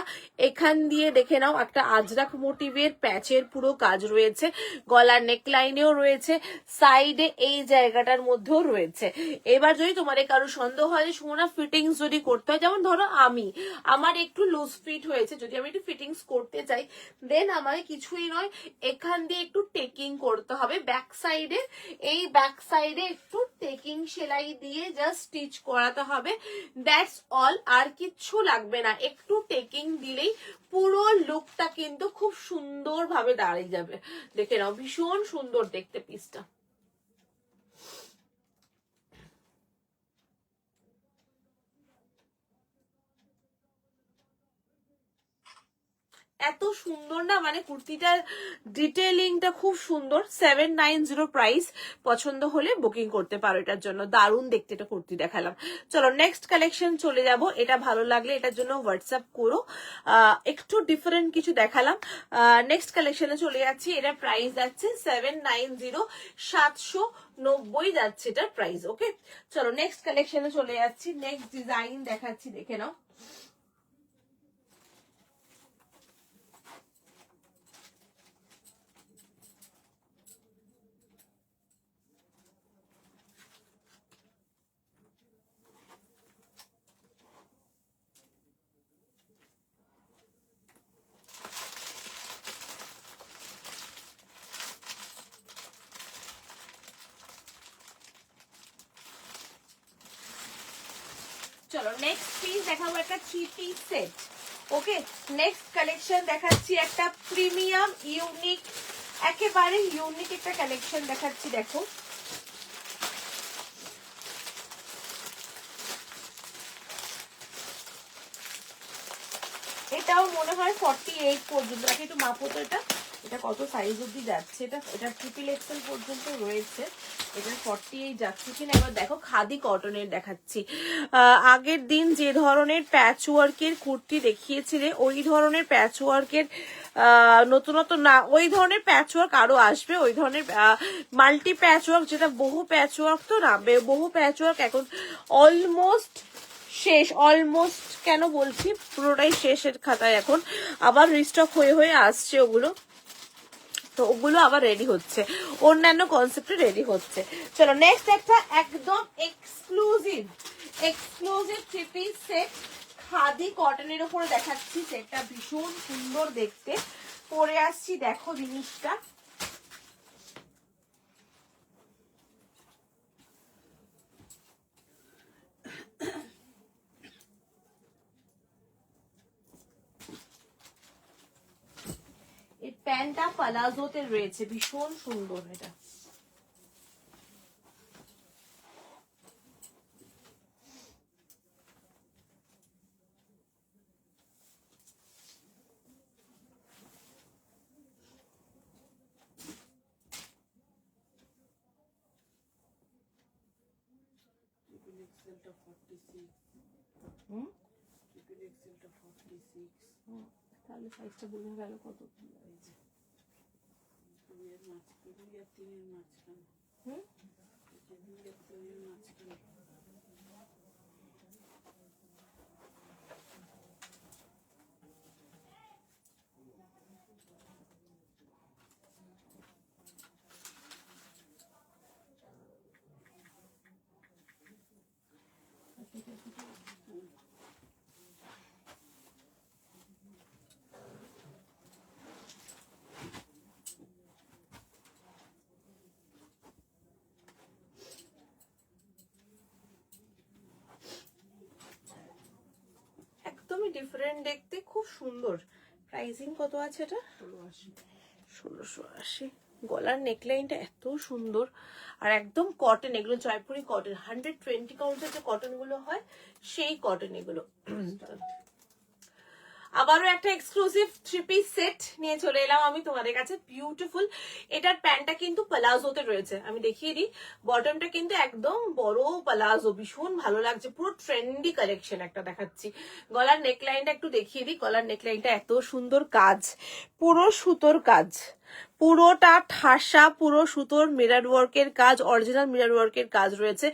এখান দিয়ে দেখে নাও একটা আজরাক মোটিভের প্যাচের পুরো কাজ রয়েছে, গলার নেকলাইনেও রয়েছে, সাইডে এই জায়গাটার মধ্যেও রয়েছে। এবার যদি তোমাদের কারো সন্দেহ হয় যে সুমনা ফিটিংস যদি করতে হয়, যেমন ধরো আমার একটু লুজ ফিট হয়েছে, যদি আমি একটু ফিটিংস করতে চাই, দেন আমাকে কিছুই নয়, এখান দিয়ে একটু টেকিং করতে হবে ব্যাক সাইডে। এই ব্যাক সাইডে একটু টেকিং সেলাই দিয়ে জাস্ট স্টিচ করাতে হবে, দ্যাটস অল। আর কিচ্ছু লাগবে না, একটু টেকিং দিলেই পুরো লুকটা কিন্তু খুব সুন্দর ভাবে দাঁড়িয়ে যাবে। দেখে নাও, ভীষণ সুন্দর দেখতে পিসটা। এত সুন্দর না, মানে কুর্তিটার ডিটেইলিংটা খুব সুন্দর। 790 প্রাইস। পছন্দ হলে বুকিং করতে পারো এটার জন্য। দারুণ দেখতে এটা কুর্তি দেখালাম। চলো নেক্সট কালেকশন চলে যাব। এটা ভালো লাগলে এটার জন্য হোয়াটসঅ্যাপ করো। একটু ডিফারেন্ট কিছু দেখালাম। নেক্সট কালেকশনে চলে যাচ্ছি। এটা প্রাইস যাচ্ছে 790, 790 যাচ্ছে এটার প্রাইস, ওকে। চলো নেক্সট কালেকশনে চলে যাচ্ছি। নেক্সট ডিজাইন দেখাচ্ছি, দেখে নাও। চলো নেক্সট পিস দেখাবো একটা 3 পিস সেট। ওকে, নেক্সট কালেকশন দেখাচ্ছি একটা প্রিমিয়াম ইউনিক, একেবারে ইউনিক একটা কালেকশন দেখাচ্ছি। দেখো এটাও মনে হয় 48 পর্যন্ত, আগে একটু মাপো তো এটা, এটা কত সাইজ অবধি যাচ্ছে, এটা ট্রিপল এক্সেল পর্যন্ত রয়েছে, এটা 48 যাচ্ছে কিনা। এবার দেখো খাদি কটনের দেখাচ্ছি। আগের দিন যে ধরনের প্যাচ ওয়ার্কের কুর্তি দেখিয়েছিলে ওই ধরনের প্যাচ ওয়ার্কের নতুনত্ব না, ওই ধরনের প্যাচ ওয়ার্ক আরো আসবে, ওই ধরনের মাল্টি প্যাচ ওয়ার্ক, যেটা বহু প্যাচ ওয়ার্ক তো না, বহু প্যাচ ওয়ার্ক এখন অলমোস্ট শেষ, অলমোস্ট কেন বলছি, পুরোটাই শেষের খাতায়, এখন আবার রিস্টক হয়ে হয়ে আসছে ওগুলো, তো ওগুলো আবার রেডি হচ্ছে, অন্যান্য কনসেপ্টে রেডি হচ্ছে। চলো নেক্সট একটা একদম exclusive three piece set khadi কটনের উপরে দেখাচ্ছি। সেটটা ভীষণ সুন্দর দেখতে, পরে আসছি দেখো জিনিসটা। এই প্যান্টটা পালাজোতে রয়েছে, ভীষণ সুন্দর এটা। তাহলে সাইজটা বোঝা গেল কত, একদমই ডিফারেন্ট দেখতে, খুব সুন্দর। প্রাইসিং কত আছে এটা? 1680। গলার নেকলাইনটা এত সুন্দর, আর একদম কটন, এগুলো জয়পুরি কটন, 120 কাউন্টের যে কটন গুলো হয় সেই কটন এগুলো। আবারও একটা এক্সক্লুসিভ থ্রি পিস সেট নিয়ে চলে এলাম আমি তোমাদের কাছে, বিউটিফুল। এটার প্যান্টটা কিন্তু প্লাজোতে রয়েছে, আমি দেখিয়ে দিই, বটমটা কিন্তু একদম বড় প্লাজো, ভীষণ ভালো লাগছে, পুরো ট্রেন্ডি কালেকশন একটা দেখাচ্ছি। গলার নেকলাইনটা একটু দেখিয়ে দিই, গলার নেকলাইনটা এত সুন্দর কাজ, পুরো সুতোর কাজ, পুরোটা ঠাসা, পুরো সুতোর মিরর ওয়ার্কের কাজ, অরিজিনাল মিরর ওয়ার্কের কাজ রয়েছে,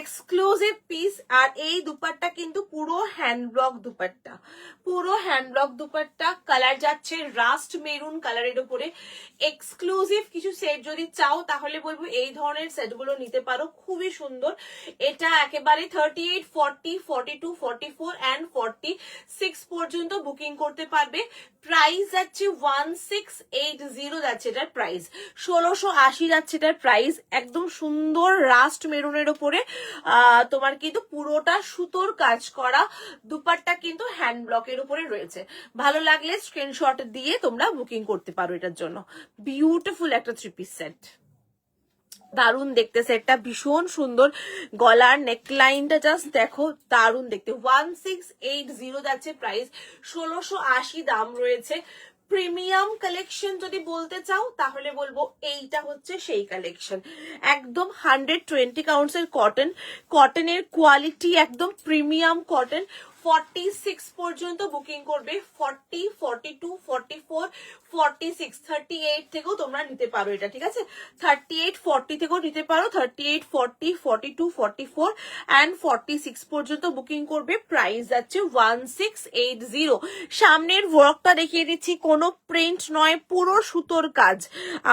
এক্সক্লুসিভ পিস। আর এই দুপাট্টা কিন্তু পুরো হ্যান্ড ব্লক দুপাট্টা, পুরো হ্যান্ড ব্লক দুপাট্টা, কালার যাচ্ছে রাস্ট মেরুন কালারের উপরে। এক্সক্লুসিভ কিছু সেট যদি চাও তাহলে বলবো এই ধরনের সেটগুলো নিতে পারো, খুবই সুন্দর। এটা একেবারে 38, 40, 42, 44 and 46 পর্যন্ত বুকিং করতে পারবে। প্রাইস যাচ্ছে 1680 যাচ্ছে এটার প্রাইস, 1680 যাচ্ছে এটার প্রাইস। একদম সুন্দর রাস্ট মেরুনের উপরে তোমার কিন্তু পুরোটা সুতোর কাজ করা, দুপাট্টা কিন্তু হ্যান্ড ব্লকের উপরে রয়েছে। ভালো লাগলে স্ক্রিনশট দিয়ে তোমরা বুকিং করতে পারো এটার জন্য। বিউটিফুল একটা থ্রি পিস সেট, দারুন দেখতে, সেটটা ভীষণ সুন্দর। গলার নেকলাইনটা জাস্ট দেখো, দারুন দেখতে। 1680 যাচ্ছে প্রাইস, 1680 দাম রয়েছে। প্রিমিয়াম কালেকশন যদি বলতে চাও তাহলে বলবো এইটা হচ্ছে সেই কালেকশন, একদম 120 কাউন্টসের কটন, কটনের কোয়ালিটি একদম প্রিমিয়াম কটন। 46 পর্যন্ত বুকিং করবে, 40, 42, 44, 46, 38 থেকেও তোমরা নিতে পারো এটা, ঠিক আছে? 38, 40 থেকেও নিতে পারো, 38, 40, 42, 44 and 46 পর্যন্ত বুকিং করবে। প্রাইস যাচ্ছে 1680। সামনের ওয়ার্কটা দেখিয়ে দিচ্ছি, কোনো প্রিন্ট নয়, পুরো সুতোর কাজ।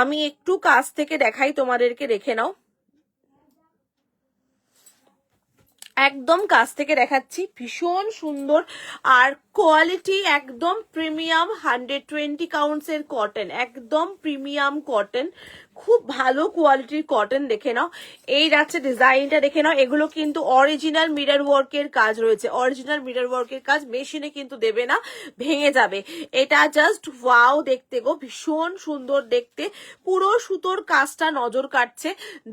আমি একটু কাছ থেকে দেখাই তোমাদেরকে, দেখে নাও। একদম কাছ থেকে দেখাচ্ছি, ভীষণ সুন্দর আর কোয়ালিটি একদম প্রিমিয়াম, 120 কাউন্টসের কটন, একদম প্রিমিয়াম কটন, খুব ভালো কোয়ালিটির কটন। দেখে নাও, এই যাচ্ছে ডিজাইনটা দেখে নাও, এগুলো কিন্তু অরিজিনাল মিরর ওয়ার্কের কাজ রয়েছে, অরিজিনাল মিরর ওয়ার্কের কাজ, মেশিনে কিন্তু দেবে না, ভেঙে যাবে। এটা জাস্ট ওয়াও দেখতে গো, ভীষণ সুন্দর দেখতে, পুরো সুতোর কাজটা নজর কাটছে,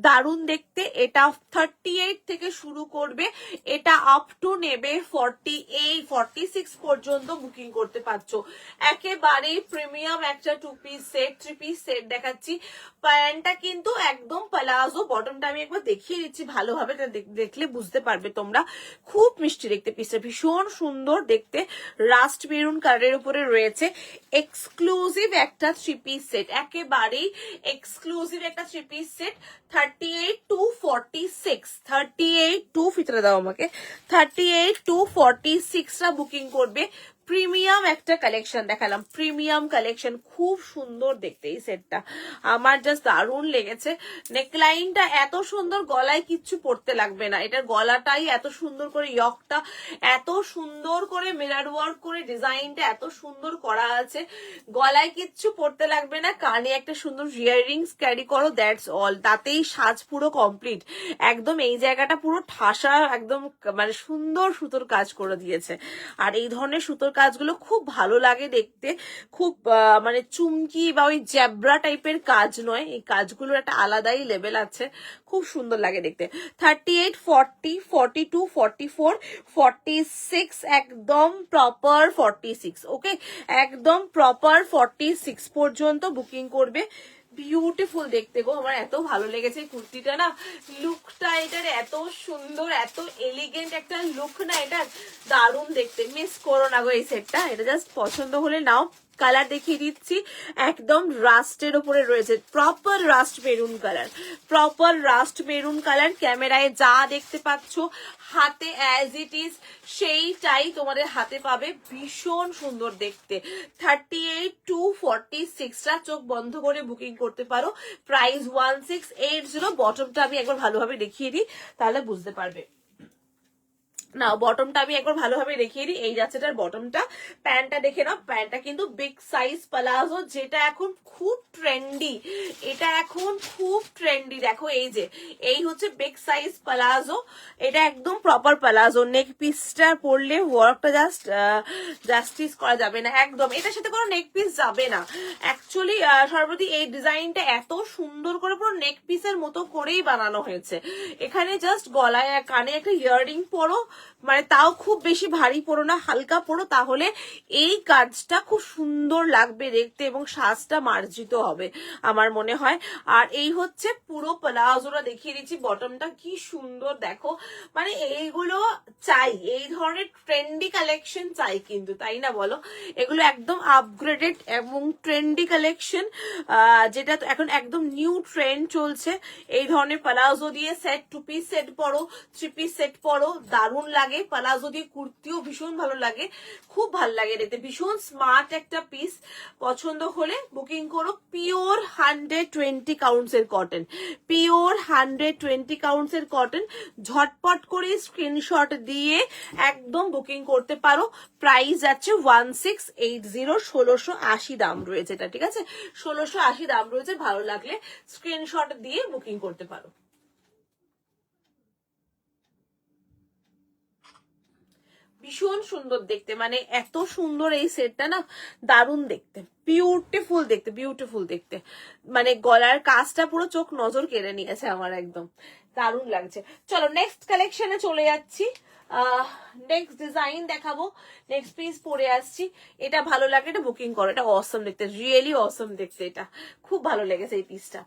দারুণ দেখতে। এটা 38 থেকে শুরু করবে, এটা আপ টু নেবে 48 46 পর্যন্ত বুকিং করতে পারছো। একেবারেই প্রিমিয়াম একটা 2 পিস সেট, 3 পিস সেট দেখাচ্ছি। প্যান্টটা কিন্তু একদম প্লাজো, বটমটা আমি একবার দেখিয়ে দিচ্ছি ভালোভাবে, দেখলে বুঝতে পারবে তোমরা। খুব মিষ্টি দেখতে পিসটা, ভীষণ সুন্দর দেখতে, রাস্ট মেরুন কালারের উপরে রয়েছে। এক্সক্লুসিভ একটা 3 পিস সেট, একেবারেই এক্সক্লুসিভ একটা 3 পিস সেট। 38 to 46, 38 to ভিতরে দাও আমাকে, 38 to 46 টা বুকিং করবে। প্রিমিয়াম একটা কালেকশন দেখালাম, প্রিমিয়াম কালেকশন, খুব সুন্দর দেখতে এই সেটটা, আমার জাস্ট দারুণ লেগেছে। নেকলাইনটা এত সুন্দর, গলায় কিচ্ছু পড়তে লাগবে না, এটার গলাটাই এত সুন্দর করে, ইয়কটা এত সুন্দর করে মিরর ওয়ার্ক করে, ডিজাইনটা এত সুন্দর করা আছে, গলায় কিচ্ছু পড়তে লাগবে না। কানে একটা সুন্দর ইয়াররিংস ক্যারি করো, দ্যাটস অল, তাতেই সাজ পুরো কমপ্লিট। একদম এই জায়গাটা পুরো ঠাসা, একদম মানে সুন্দর সুতোর কাজ করে দিয়েছে। আর এই ধরনের সুতোর কাজগুলো খুব ভালো লাগে দেখতে, খুব মানে চুমকি বা ওই জ্যাব্রা টাইপের কাজ নয়, এই কাজগুলোর একটা আলাদাই লেভেল আছে, খুব সুন্দর লাগে দেখতে। 38 40 42 44 46, একদম প্রপার 46, ওকে, একদম প্রপার 46 পর্যন্ত বুকিং করবে। বিউটিফুল দেখতে গো, আমার এত ভালো লেগেছে এই কুর্তিটা না, লুকটা এটার এত সুন্দর, এত এলিগেন্ট একটা লুক না, এটা দারুণ দেখতে, মিস করো না গো এই সেটটা, এটা জাস্ট পছন্দ হলে নাও। কালার দেখিয়ে দিচ্ছি, একদম রাস্টের উপরে রয়েছে, proper rust maroon colour, proper rust maroon colour. ক্যামেরায় যা দেখতে পাচ্ছ হাতে অ্যাজ ইট ইজ সেইটাই তোমাদের হাতে পাবে, ভীষণ সুন্দর দেখতে। 38 to 46 টা চোখ বন্ধ করে বুকিং করতে পারো, প্রাইস 1680। বটমটা আমি একবার ভালোভাবে দেখিয়ে দিই, তাহলে বুঝতে পারবে। না, বটমটা আমি একবার ভালোভাবে দেখিয়ে দিই, এই যাচ্ছে এটার বটমটা। প্যান্টটা দেখে নাও, প্যান্টটা কিন্তু বিগ সাইজ প্লাজো, যেটা এখন খুব ট্রেন্ডি, এটা এখন খুব ট্রেন্ডি। দেখো এই যে, এই হচ্ছে বিগ সাইজ প্লাজো, এটা একদম প্রপার প্লাজো। নেক পিসটা পরলে ওয়ার্কটা জাস্টিস করা যাবে না, একদম এটার সাথে কোনো নেক পিস যাবে না। অ্যাকচুয়ালি সর্বতি এই ডিজাইনটা এত সুন্দর করে পুরো নেক পিসের মতো করেই বানানো হয়েছে। এখানে জাস্ট গলায় কানে একটা ইয়াররিং পরো, মানে তাও খুব বেশি ভারী পরো না, হালকা পরো, তাহলে এই কাজটা খুব সুন্দর লাগবে দেখতে এবং সাজটা মার্জিত হবে আমার মনে হয়। আর এই হচ্ছে পুরো প্লাজোটা দেখিয়ে দিচ্ছি, বটমটা কি সুন্দর দেখো, মানে এইগুলো চাই, এই ধরনের ট্রেন্ডি কালেকশন চাই কিন্তু, তাই না বলো? এগুলো একদম আপগ্রেডেড এবং ট্রেন্ডি কালেকশন, যেটা এখন একদম নিউ ট্রেন্ড চলছে। এই ধরনের প্লাজো দিয়ে সেট, 2 পিস সেট পরো, 3 পিস সেট পরো, দারুণ লাগে। প্লাজো দিয়ে কুর্তিও ভীষণ ভালো লাগে, খুব ভালো লাগে দেখতে, ভীষণ স্মার্ট একটা পিস। পছন্দ হলে বুকিং করো। পিওর 120 কাউন্টসের কটন, পিওর 120 কাউন্টসের কটন, ঝটপট করে স্ক্রিনশট দিয়ে একদম বুকিং করতে পারো। প্রাইস যাচ্ছে 1680, 1680 দাম রয়েছে এটা, ঠিক আছে, 1680 দাম রয়েছে। ভালো লাগলে স্ক্রিনশট দিয়ে বুকিং করতে পারো। ভীষণ সুন্দর দেখতে, মানে এত সুন্দর এই সেটটা না, দারুণ দেখতে, বিউটিফুল দেখতে, বিউটিফুল দেখতে, মানে গলার কাজটা পুরো চোখ নজর কেড়ে নিয়েছে আমার, একদম দারুণ লাগছে। চলো নেক্সট কালেকশনে চলে যাচ্ছি, নেক্সট ডিজাইন দেখাবো, নেক্সট পিস পরে আসছি। এটা ভালো লাগে, এটা বুকিং করো, এটা অসম দেখতে, রিয়েলি অসম দেখতে, এটা খুব ভালো লেগেছে এই পিসটা।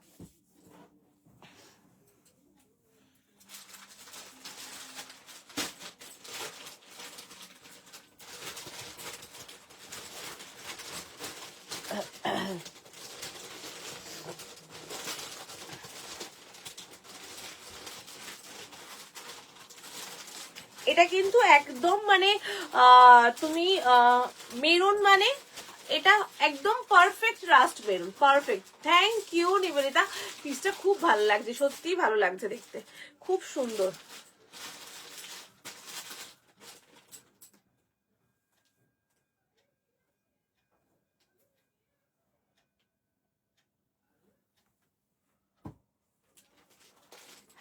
এটা কিন্তু একদম মানে তুমি মেরুন, মানে এটা একদম perfect rust maroon, perfect. Thank you Nivedita, পিসটা খুব ভালো লাগছে, সত্যিই ভালো লাগছে দেখতে, খুব সুন্দর।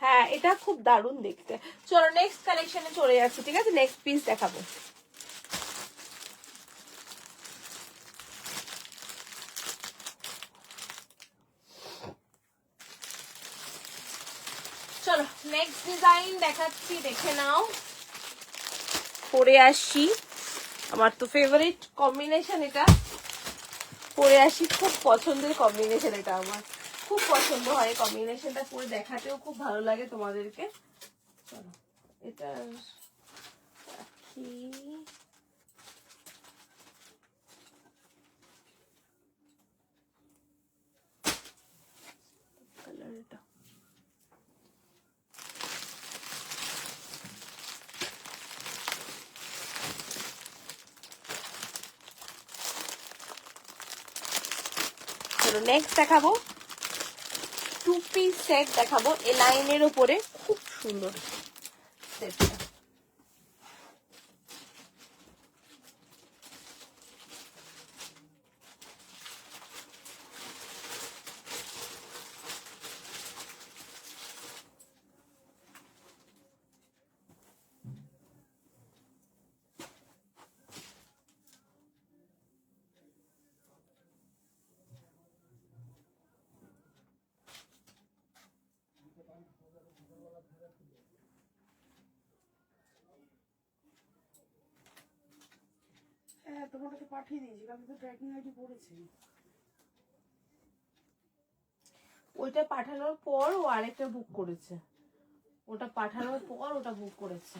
হ্যাঁ এটা খুব দারুণ দেখতে। চলো নেক্সট কালেকশনে চলে যাচ্ছি, ঠিক আছে? নেক্সট পিস দেখাবো। চলো নেক্সট ডিজাইন দেখাচ্ছি, দেখে নাও। পরে আসি, আমার তো ফেভারিট কম্বিনেশন এটা। পরে আসি, খুব পছন্দের কম্বিনেশন এটা, আমার খুব পছন্দ হয় কম্বিনেশনটা, পরে দেখাতেও খুব ভালো লাগে তোমাদেরকে। চলো এটা রাখি। কালারটা নেক্সট দেখাবো, টু পিস সেট দেখাবো এই লাইনের উপরে, খুব সুন্দর সেটটা। হ্যাঁ তোমাকে পাঠিয়ে দিয়েছি, কালকে তো ট্র্যাকিং আইডি পড়েছি। ওইটা পাঠানোর পর ও আরেকটা বুক করেছে, ওটা পাঠানোর পর ওটা বুক করেছে।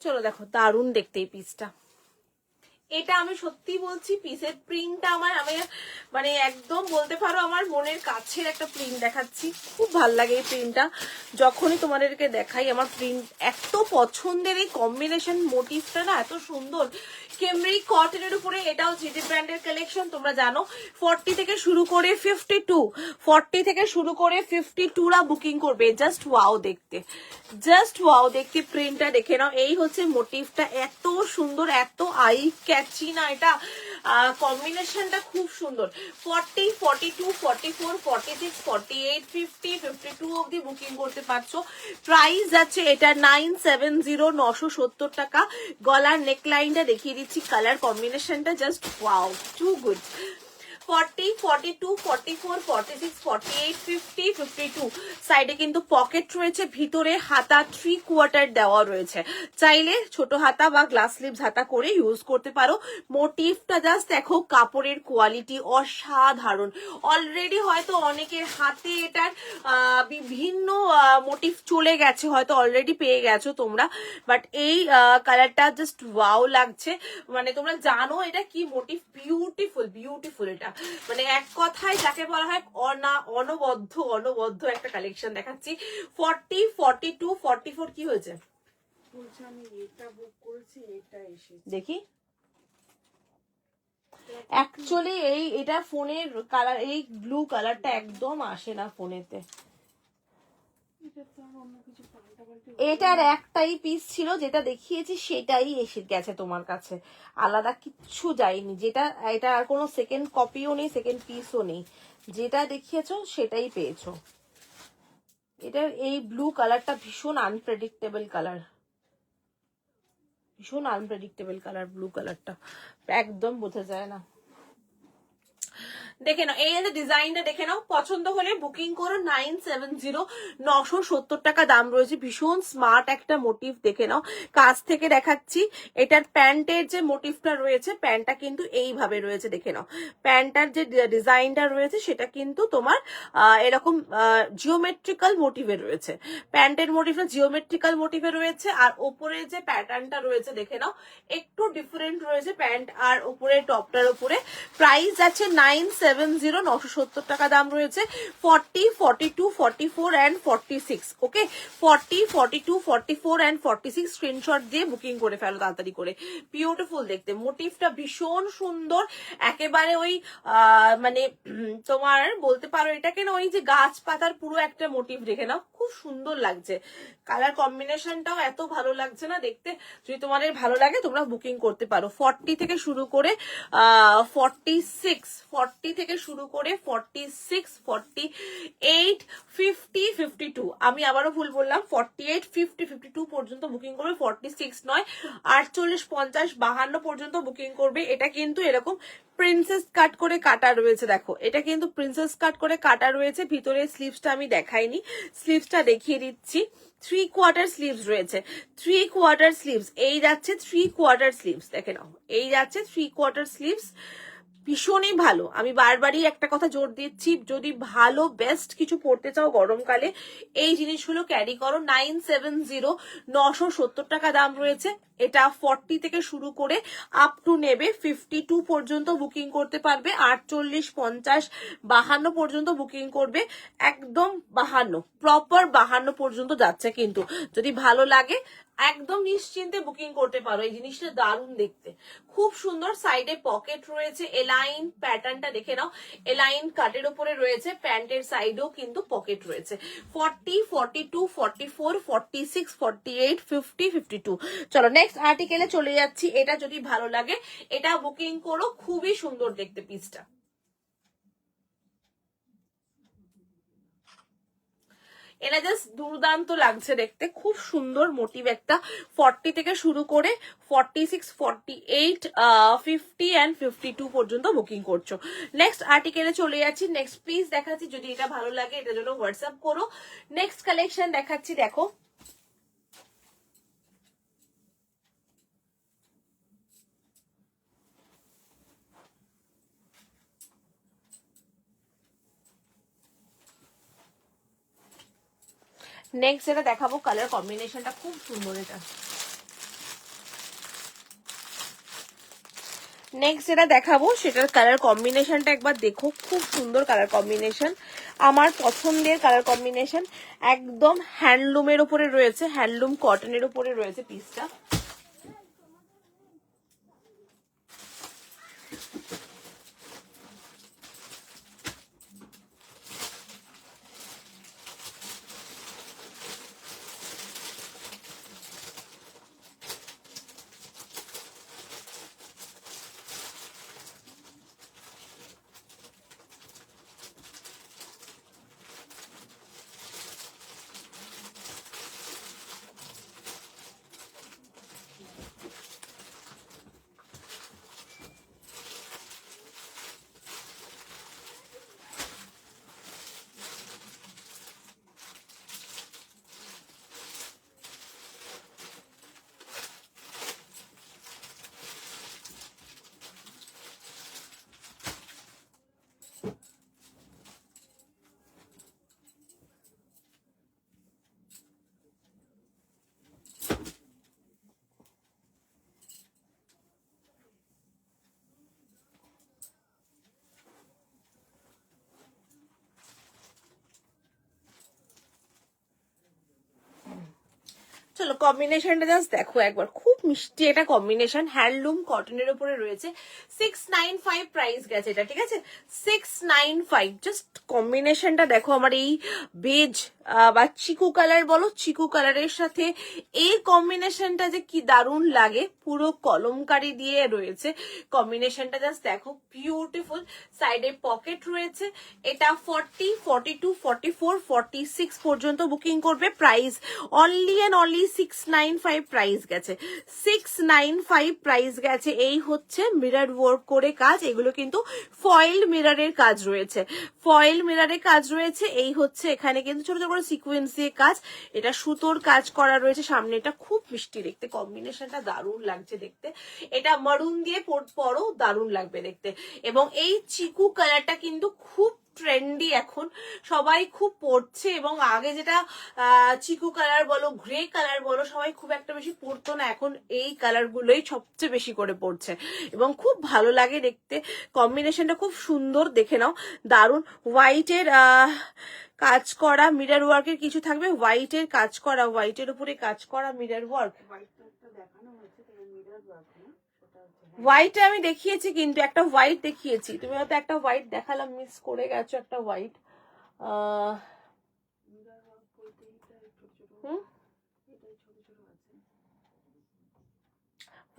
চলো দেখো, দারুণ দেখতে এই পিসটা। এটা আমি সত্যি বলছি, পিসের প্রিন্টটা আমার, আমি মানে একদম বলতে পারো আমার মনের কাছের একটা প্রিন্ট দেখাচ্ছি। খুব ভাল লাগে এই প্রিন্টটা, যখনই তোমাদেরকে দেখাই আমার প্রিন্ট এত পছন্দের। এই কম্বিনেশন মোটিভটা না এত সুন্দর। কেমব্রিক কটনের উপরে, এটাও জিডি ব্র্যান্ডের কালেকশন, তোমরা জানো 40 থেকে শুরু করে 40 থেকে শুরু করে 52 রা বুকিং করবে। জাস্ট ওয়াও দেখতে, জাস্ট ওয়াও দেখতে প্রিন্টটা দেখে নাও। এই হচ্ছে মোটিভটা, এত সুন্দর, এত আই ক্যাচি না এটা, কম্বিনেশনটা খুব সুন্দর। 40, 42, 44, 46, 48, 50, 52 অবধি বুকিং করতে পারছো। প্রাইস যাচ্ছে এটা 970, 970 টাকা। গলার নেকলাইনটা দেখিয়ে দিচ্ছি, কালার কম্বিনেশনটা জাস্ট ওয়াও, টু গুড। 40, 42, 44, 46, 48, 50, 52 সাইডে কিন্তু পকেট রয়েছে, ভিতরে হাতা 3/4 দেওয়া রয়েছে। চাইলে ছোট হাতা বা গ্লাস স্লিভস হাতা করে ইউজ করতে পারো। মোটিভটা জাস্ট দেখো, কাপড়ের কোয়ালিটি অসাধারণ। অলরেডি হয়তো অনেকের হাতে এটার বিভিন্ন মোটিভ চলে গেছে, হয়তো অলরেডি পেয়ে গেছো তোমরা, বাট এই কালারটা জাস্ট ওয়াও লাগছে। মানে তোমরা জানো এটা কি মোটিভ, বিউটিফুল বিউটিফুল। এটা মানে এক কথায় যাকে বলা হয় অনবদ্য একটা কালেকশন দেখাচ্ছি। 40, 42, 44 কি হয়েছে বলছি, আমি এটা বুক করেছি, এটা এসেছে। দেখি। অ্যাকচুয়ালি এটা ফোনের কালার, এই ব্লু কালারটা একদম আসে না ফোনেতে। এটার একটাই পিস ছিল, যেটা দেখিয়েছি সেটাই এসে গেছে তোমার কাছে, আলাদা কিচ্ছু যায়নি। যেটা এটা আর কোনো সেকেন্ড কপিও নেই, সেকেন্ড পিসও নেই, যেটা দেখিয়েছো সেটাই পেয়েছো। এটার এই ব্লু কালারটা ভীষণ আনপ্রেডিক্টেবল কালার, ভীষণ আনপ্রেডিক্টেবল কালার ব্লু কালারটা, একদম বোঝা যায় না। দেখে নাও, এই যে ডিজাইনটা দেখে নাও, পছন্দ হলে বুকিং করো। 970, 970 টাকা দাম রয়েছে। ভীষণ স্মার্ট একটা মোটিভ, দেখে নাও। কাছ থেকে দেখাচ্ছি, এটার প্যান্টের যে মোটিভটা রয়েছে, প্যান্টটা কিন্তু এইভাবে রয়েছে, দেখে নাও। প্যান্টটার যে ডিজাইনটা রয়েছে সেটা কিন্তু তোমার এরকম জিওমেট্রিক্যাল মোটিভে রয়েছে। প্যান্টের মোটিভটা জিওমেট্রিক্যাল মোটিভে রয়েছে, আর ওপরে যে প্যাটার্নটা রয়েছে দেখে নাও, একটু ডিফারেন্ট রয়েছে প্যান্ট আর উপরে টপটার উপরে। প্রাইস আছে 970, 970 টাকা দাম রয়েছে। 40, 42, 44 অ্যান্ড 46, ওকে। 40, 42, 44 অ্যান্ড 46 স্ক্রিনশট দিয়ে বুকিং করে ফেলো তাড়াতাড়ি করে। বিউটিফুল দেখতে, মোটিভটা ভীষণ সুন্দর, একেবারে ওই মানে তোমার বলতে পারো এটাকে না, ওই যে গাছপাতার পুরো একটা মোটিভ রেখে নাও, খুব সুন্দর লাগছে। কালার কম্বিনেশনটাও এত ভালো লাগছে না দেখতে। যদি তোমাদের ভালো লাগে তোমরা বুকিং করতে পারো। 40 থেকে শুরু করে 46, 40 থেকে শুরু করে 46, 48, 50, 52, আমি আবারও ভুল বললাম, 48, 50, 52 পর্যন্ত বুকিং করবে, 46 নয়। 48, 50, 52 পর্যন্ত বুকিং করবে। এটা কিন্তু এরকম প্রিন্সেস কাট করে কাটা রয়েছে, দেখো এটা কিন্তু প্রিন্সেস কাট করে কাটা রয়েছে। ভিতরে স্লিভসটা আমি দেখাইনি, স্লিভসটা দেখিয়ে দিচ্ছি। 3/4 স্লিভস রয়েছে, 3/4 স্লিভস, এই যাচ্ছে 3/4 স্লিভস, দেখে নাও, এই যাচ্ছে 3/4 স্লিভস। ভীষণই ভালো, আমি বারবারই একটা কথা জোর দিচ্ছি, যদি ভালো বেস্ট কিছু পড়তে চাও গরমকালে এই জিনিসগুলো ক্যারি করো। 970, 970 টাকা দাম রয়েছে। এটা 40 থেকে শুরু করে আপ টু নেবে 52 পর্যন্ত বুকিং করতে পারবে। 48, 50, 52 পর্যন্ত বুকিং করবে, একদম 52, প্রপার 52 পর্যন্ত যাচ্ছে। কিন্তু যদি ভালো লাগে একদম নিশ্চিন্তে বুকিং করতে পারো। এই জিনিসটা দারুণ দেখতে, খুব সুন্দর। সাইডে পকেট রয়েছে, এলাইন প্যাটার্নটা দেখে নাও, এলাইন কাটের উপরে রয়েছে। প্যান্টের সাইডেও কিন্তু পকেট রয়েছে। 40, 42, 44, 46, 48, 50, 52। চলো নেক্সট আর্টিকেলে চলে যাচ্ছি। এটা যদি ভালো লাগে এটা বুকিং করো, খুবই সুন্দর দেখতে পিসটা। এটা জাস্ট দুর্দান্ত লাগছে দেখতে, খুব সুন্দর মোটিভ একটা। 40 থেকে শুরু করে 46, 48, 50 অ্যান্ড 52 পর্যন্ত বুকিং করছো। নেক্সট আর্টিকেলে চলে যাচ্ছি। নেক্সট পিস দেখাচ্ছি, যদি এটা ভালো লাগে এটার জন্য হোয়াটসঅ্যাপ করো। নেক্সট কালেকশন দেখাচ্ছি, দেখো নেক্সট যেটা দেখাবো, কালার কম্বিনেশনটা খুব সুন্দর। এটা নেক্সট যেটা দেখাবো সেটার কালার কম্বিনেশনটা একবার দেখো, খুব সুন্দর কালার কম্বিনেশন, আমার পছন্দের কালার কম্বিনেশন। একদম হ্যান্ডলুমের উপরে রয়েছে, হ্যান্ডলুম কটনের উপরে রয়েছে পিসটা। চলো কম্বিনেশনটা জাস্ট দেখো একবার, খুব মিষ্টি একটা কম্বিনেশন, হ্যান্ডলুম কটনের উপরে রয়েছে। 695 প্রাইস গেছে এটা, ঠিক আছে, 695। জাস্ট কম্বিনেশনটা দেখো, আমার এই বেজ বা চিকু কালার বলো, চিকু কালারের সাথে এই কম্বিনেশনটা যে কি দারুণ লাগে, পুরো কলমকারি দিয়ে রয়েছে কম্বিনেশনটা, জাস্ট দেখো বিউটিফুল। সাইডে পকেট রয়েছে। এটা 40, 42, 44, 46 পর্যন্ত বুকিং করবে। Price only and only 695 price গেছে, 695 প্রাইস গেছে। এই হচ্ছে মিরর ওয়ার্ক করে কাজ, এগুলো কিন্তু ফয়েল মিররের কাজ রয়েছে, ফয়েল মিররের কাজ রয়েছে। এই হচ্ছে এখানে কিন্তু ছোট ছোট করে সিকোয়েন্স দিয়ে কাজ, এটা সুতোর কাজ করা রয়েছে সামনে। এটা খুব মিষ্টি দেখতে, কম্বিনেশনটা দারুণ লাগছে দেখতে। এটা মারুন দিয়ে পরো, দারুণ লাগবে দেখতে। এবং এই চিকু কালারটা কিন্তু খুব ট্রেন্ডি, এখন সবাই খুব পরছে। এবং আগে যেটা চিকু কালার বলো, গ্রে কালার বলো, সবাই খুব একটা বেশি পরতো না, এখন এই কালার গুলোই সবচেয়ে বেশি করে পরছে এবং খুব ভালো লাগে দেখতে। কম্বিনেশনটা খুব সুন্দর, দেখে নাও, দারুণ। হোয়াইটের কাজ করা মিরর ওয়ার্কের কিছু থাকবে, হোয়াইটের কাজ করা, হোয়াইটের উপরে কাজ করা মিরর ওয়ার্ক। হোয়াইট আমি দেখিয়েছি, কিন্তু একটা হোয়াইট দেখিয়েছি, তুমি হয়তো একটা হোয়াইট দেখালাম, মিস করে গেছো একটা হোয়াইট।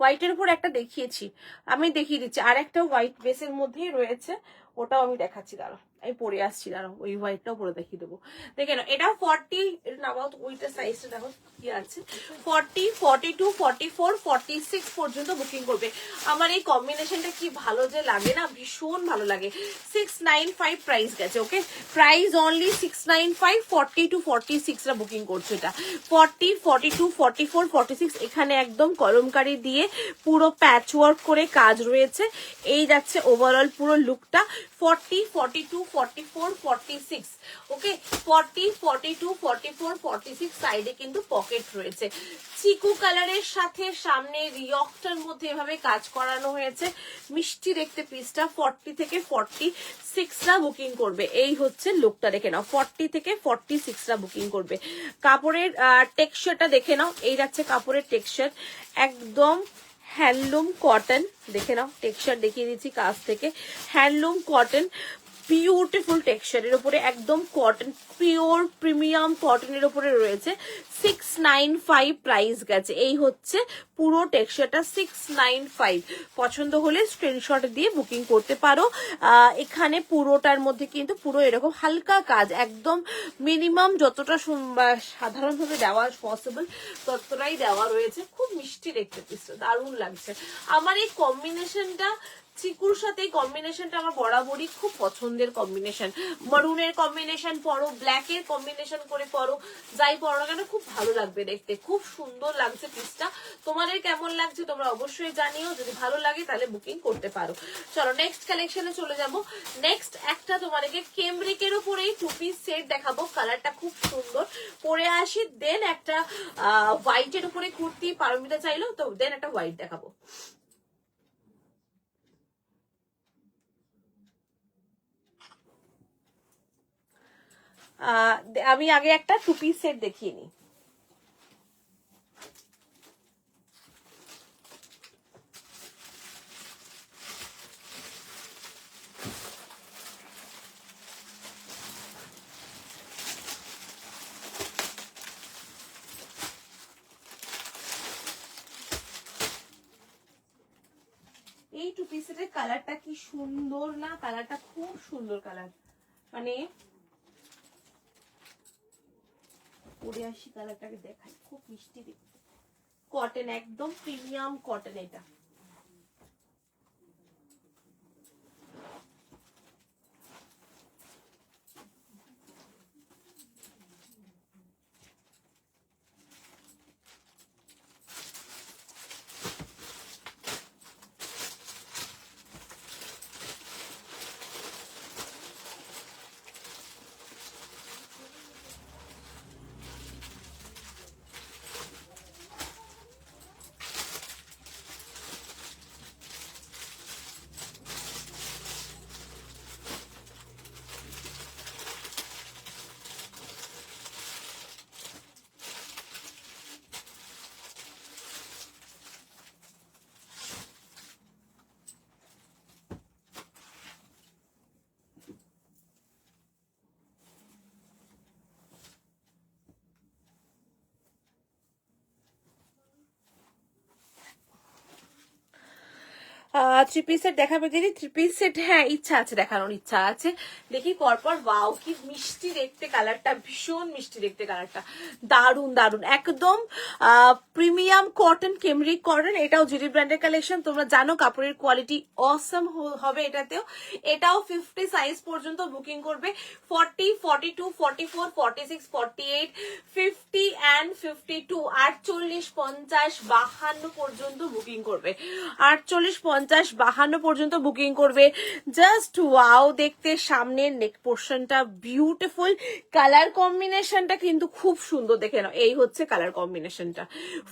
হোয়াইটের উপর একটা দেখিয়েছি, আমি দেখিয়ে দিচ্ছি। আর একটা হোয়াইট বেসের মধ্যেই রয়েছে, ওটাও আমি দেখাচ্ছি, দাঁড়াও আমি পরে আসছি, দাঁড়াও ওই হোয়াইটটাও পরে দেখিয়ে দেবো। দেখে নাও, এটা 40, নামাও ওইটা সাইজটা দেখো কি আছে, 40, 42, 44, 46 পর্যন্ত বুকিং করবে। আমার এই কম্বিনেশনটা কি ভালো যে লাগে না, ভীষণ ভালো লাগে। 695 প্রাইস গেছে, ওকে, প্রাইস অনলি 695, 40 to 46 রা বুকিং করছে। এটা 40, 42, 44, 46 এখানে একদম কলমকারি দিয়ে পুরো প্যাচ ওয়ার্ক করে কাজ রয়েছে। এই যাচ্ছে ওভারঅল পুরো লুকটা। 40, 42, 44, 46, ওকে, 40, 42, 44, 46 সাইডে কিন্তু পকেট রয়েছে। চিকু কালারের সাথে সামনে রিয়কটার মধ্যে এভাবে কাজ করানো হয়েছে, মিষ্টি দেখতে পিসটা। 40 থেকে 46 রা বুকিং করবে। এই হচ্ছে লুকটা, দেখে নাও, 40 থেকে 46 রা বুকিং করবে। কাপড়ের টেক্সচারটা দেখে নাও, এই যাচ্ছে কাপড়ের টেক্সচার, একদম হ্যান্ডলুম কটন, দেখে নাও টেক্সচার দেখিয়ে দিচ্ছি কাছ থেকে, হ্যান্ডলুম কটন, বিউটিফুল টেক্সচারের উপরে, একদম কটন, পিওর প্রিমিয়াম কটনের উপরে রয়েছে। 695 প্রাইস গেছে। এই হচ্ছে পুরো টেক্সচারটা, 695। পছন্দ হলে স্ক্রিনশট দিয়ে বুকিং করতে পারো। এখানে পুরোটার মধ্যে কিন্তু পুরো এরকম হালকা কাজ, একদম মিনিমাম যতটা সাধারণভাবে দেওয়া পসিবল ততটাই দেওয়া রয়েছে। খুব মিষ্টি দেখতে পিসটা, দারুণ লাগছে। আমার এই কম্বিনেশনটা, চিকুর সাথে এই কম্বিনেশনটা আমার বরাবরই খুব পছন্দের কম্বিনেশন। মারুনের কম্বিনেশন পরো, ব্ল্যাকের কম্বিনেশন করে পরো, যাই পরো না কেন খুব ভালো লাগবে দেখতে, খুব সুন্দর লাগছে পিসটা। তোমাদের কেমন লাগছে তোমরা অবশ্যই জানিও, যদি ভালো লাগে তাহলে বুকিং করতে পারো। চলো নেক্সট কালেকশনে চলে যাব। নেক্সট একটা তোমাদেরকে কেমব্রিকের উপরেই 2 পিস সেট দেখাবো, কালারটা খুব সুন্দর, পরে আসি। দেন একটা হোয়াইটের উপরে কুর্তি, পারমিতা চাইলো তো, দেন একটা হোয়াইট দেখাবো। আমি আগে একটা 2 পিস সেট দেখিয়ে নিই। এই 2 পিস সেটের কালারটা কি সুন্দর না, কালারটা খুব সুন্দর কালার, মানে পরে আসি কালারটাকে দেখাই, খুব মিষ্টি দেখতে, কটন, একদম প্রিমিয়াম কটন এটা। থ্রি পিস সেট দেখাবে দিদি? থ্রি পিস সেট হ্যাঁ ইচ্ছা আছে, দেখানোর ইচ্ছা আছে। দেখি পরপর। ওয়াও কি মিষ্টি দেখতে কালারটা, ভীষণ মিষ্টি দেখতে কালারটা, দারুন দারুন, একদম প্রিমিয়াম কটন, কেমরিক কটন। এটাও জিডি ব্র্যান্ডের কালেকশন, তোমরা জানো কাপড়ের কোয়ালিটি অসম হবে এটাতেও। এটাও 50 সাইজ পর্যন্ত বুকিং করবে। 40, 42, 44, 46, 48, 50 and 52, 48, 50, 52 পর্যন্ত বুকিং করবে। 48, 50, 52 পর্যন্ত বুকিং করবে। জাস্ট ওয়াও দেখতে, সামনের নেক পোর্শনটা বিউটিফুল, কালার কম্বিনেশনটা কিন্তু খুব সুন্দর। দেখে নাও, এই হচ্ছে কালার কম্বিনেশনটা।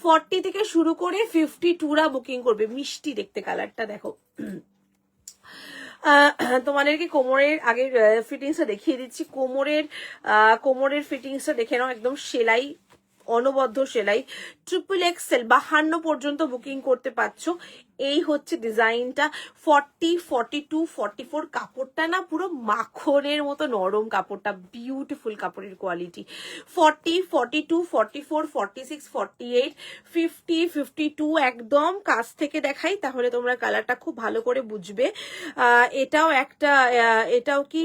40 থেকে শুরু করে 52রা বুকিং করবে। মিষ্টি দেখতে কালারটা দেখো। তোমাদেরকে কোমরের আগের ফিটিংসটা দেখিয়ে দিচ্ছি। কোমরের ফিটিংসটা দেখে নাও, একদম সেলাই, অনবদ্য সেলাই। ট্রিপল এক্সেল 52 পর্যন্ত বুকিং করতে পারছো। এই হচ্ছে ডিজাইনটা। 40, 42, 44 কাপড়টা না পুরো মাখনের মতো নরম কাপড়টা, বিউটিফুল কাপড়ের কোয়ালিটি। 40, 42, 44, 46, 48, 50, 52 একদম কাছ থেকে দেখাই তাহলে তোমরা কালারটা খুব ভালো করে বুঝবে। এটাও কি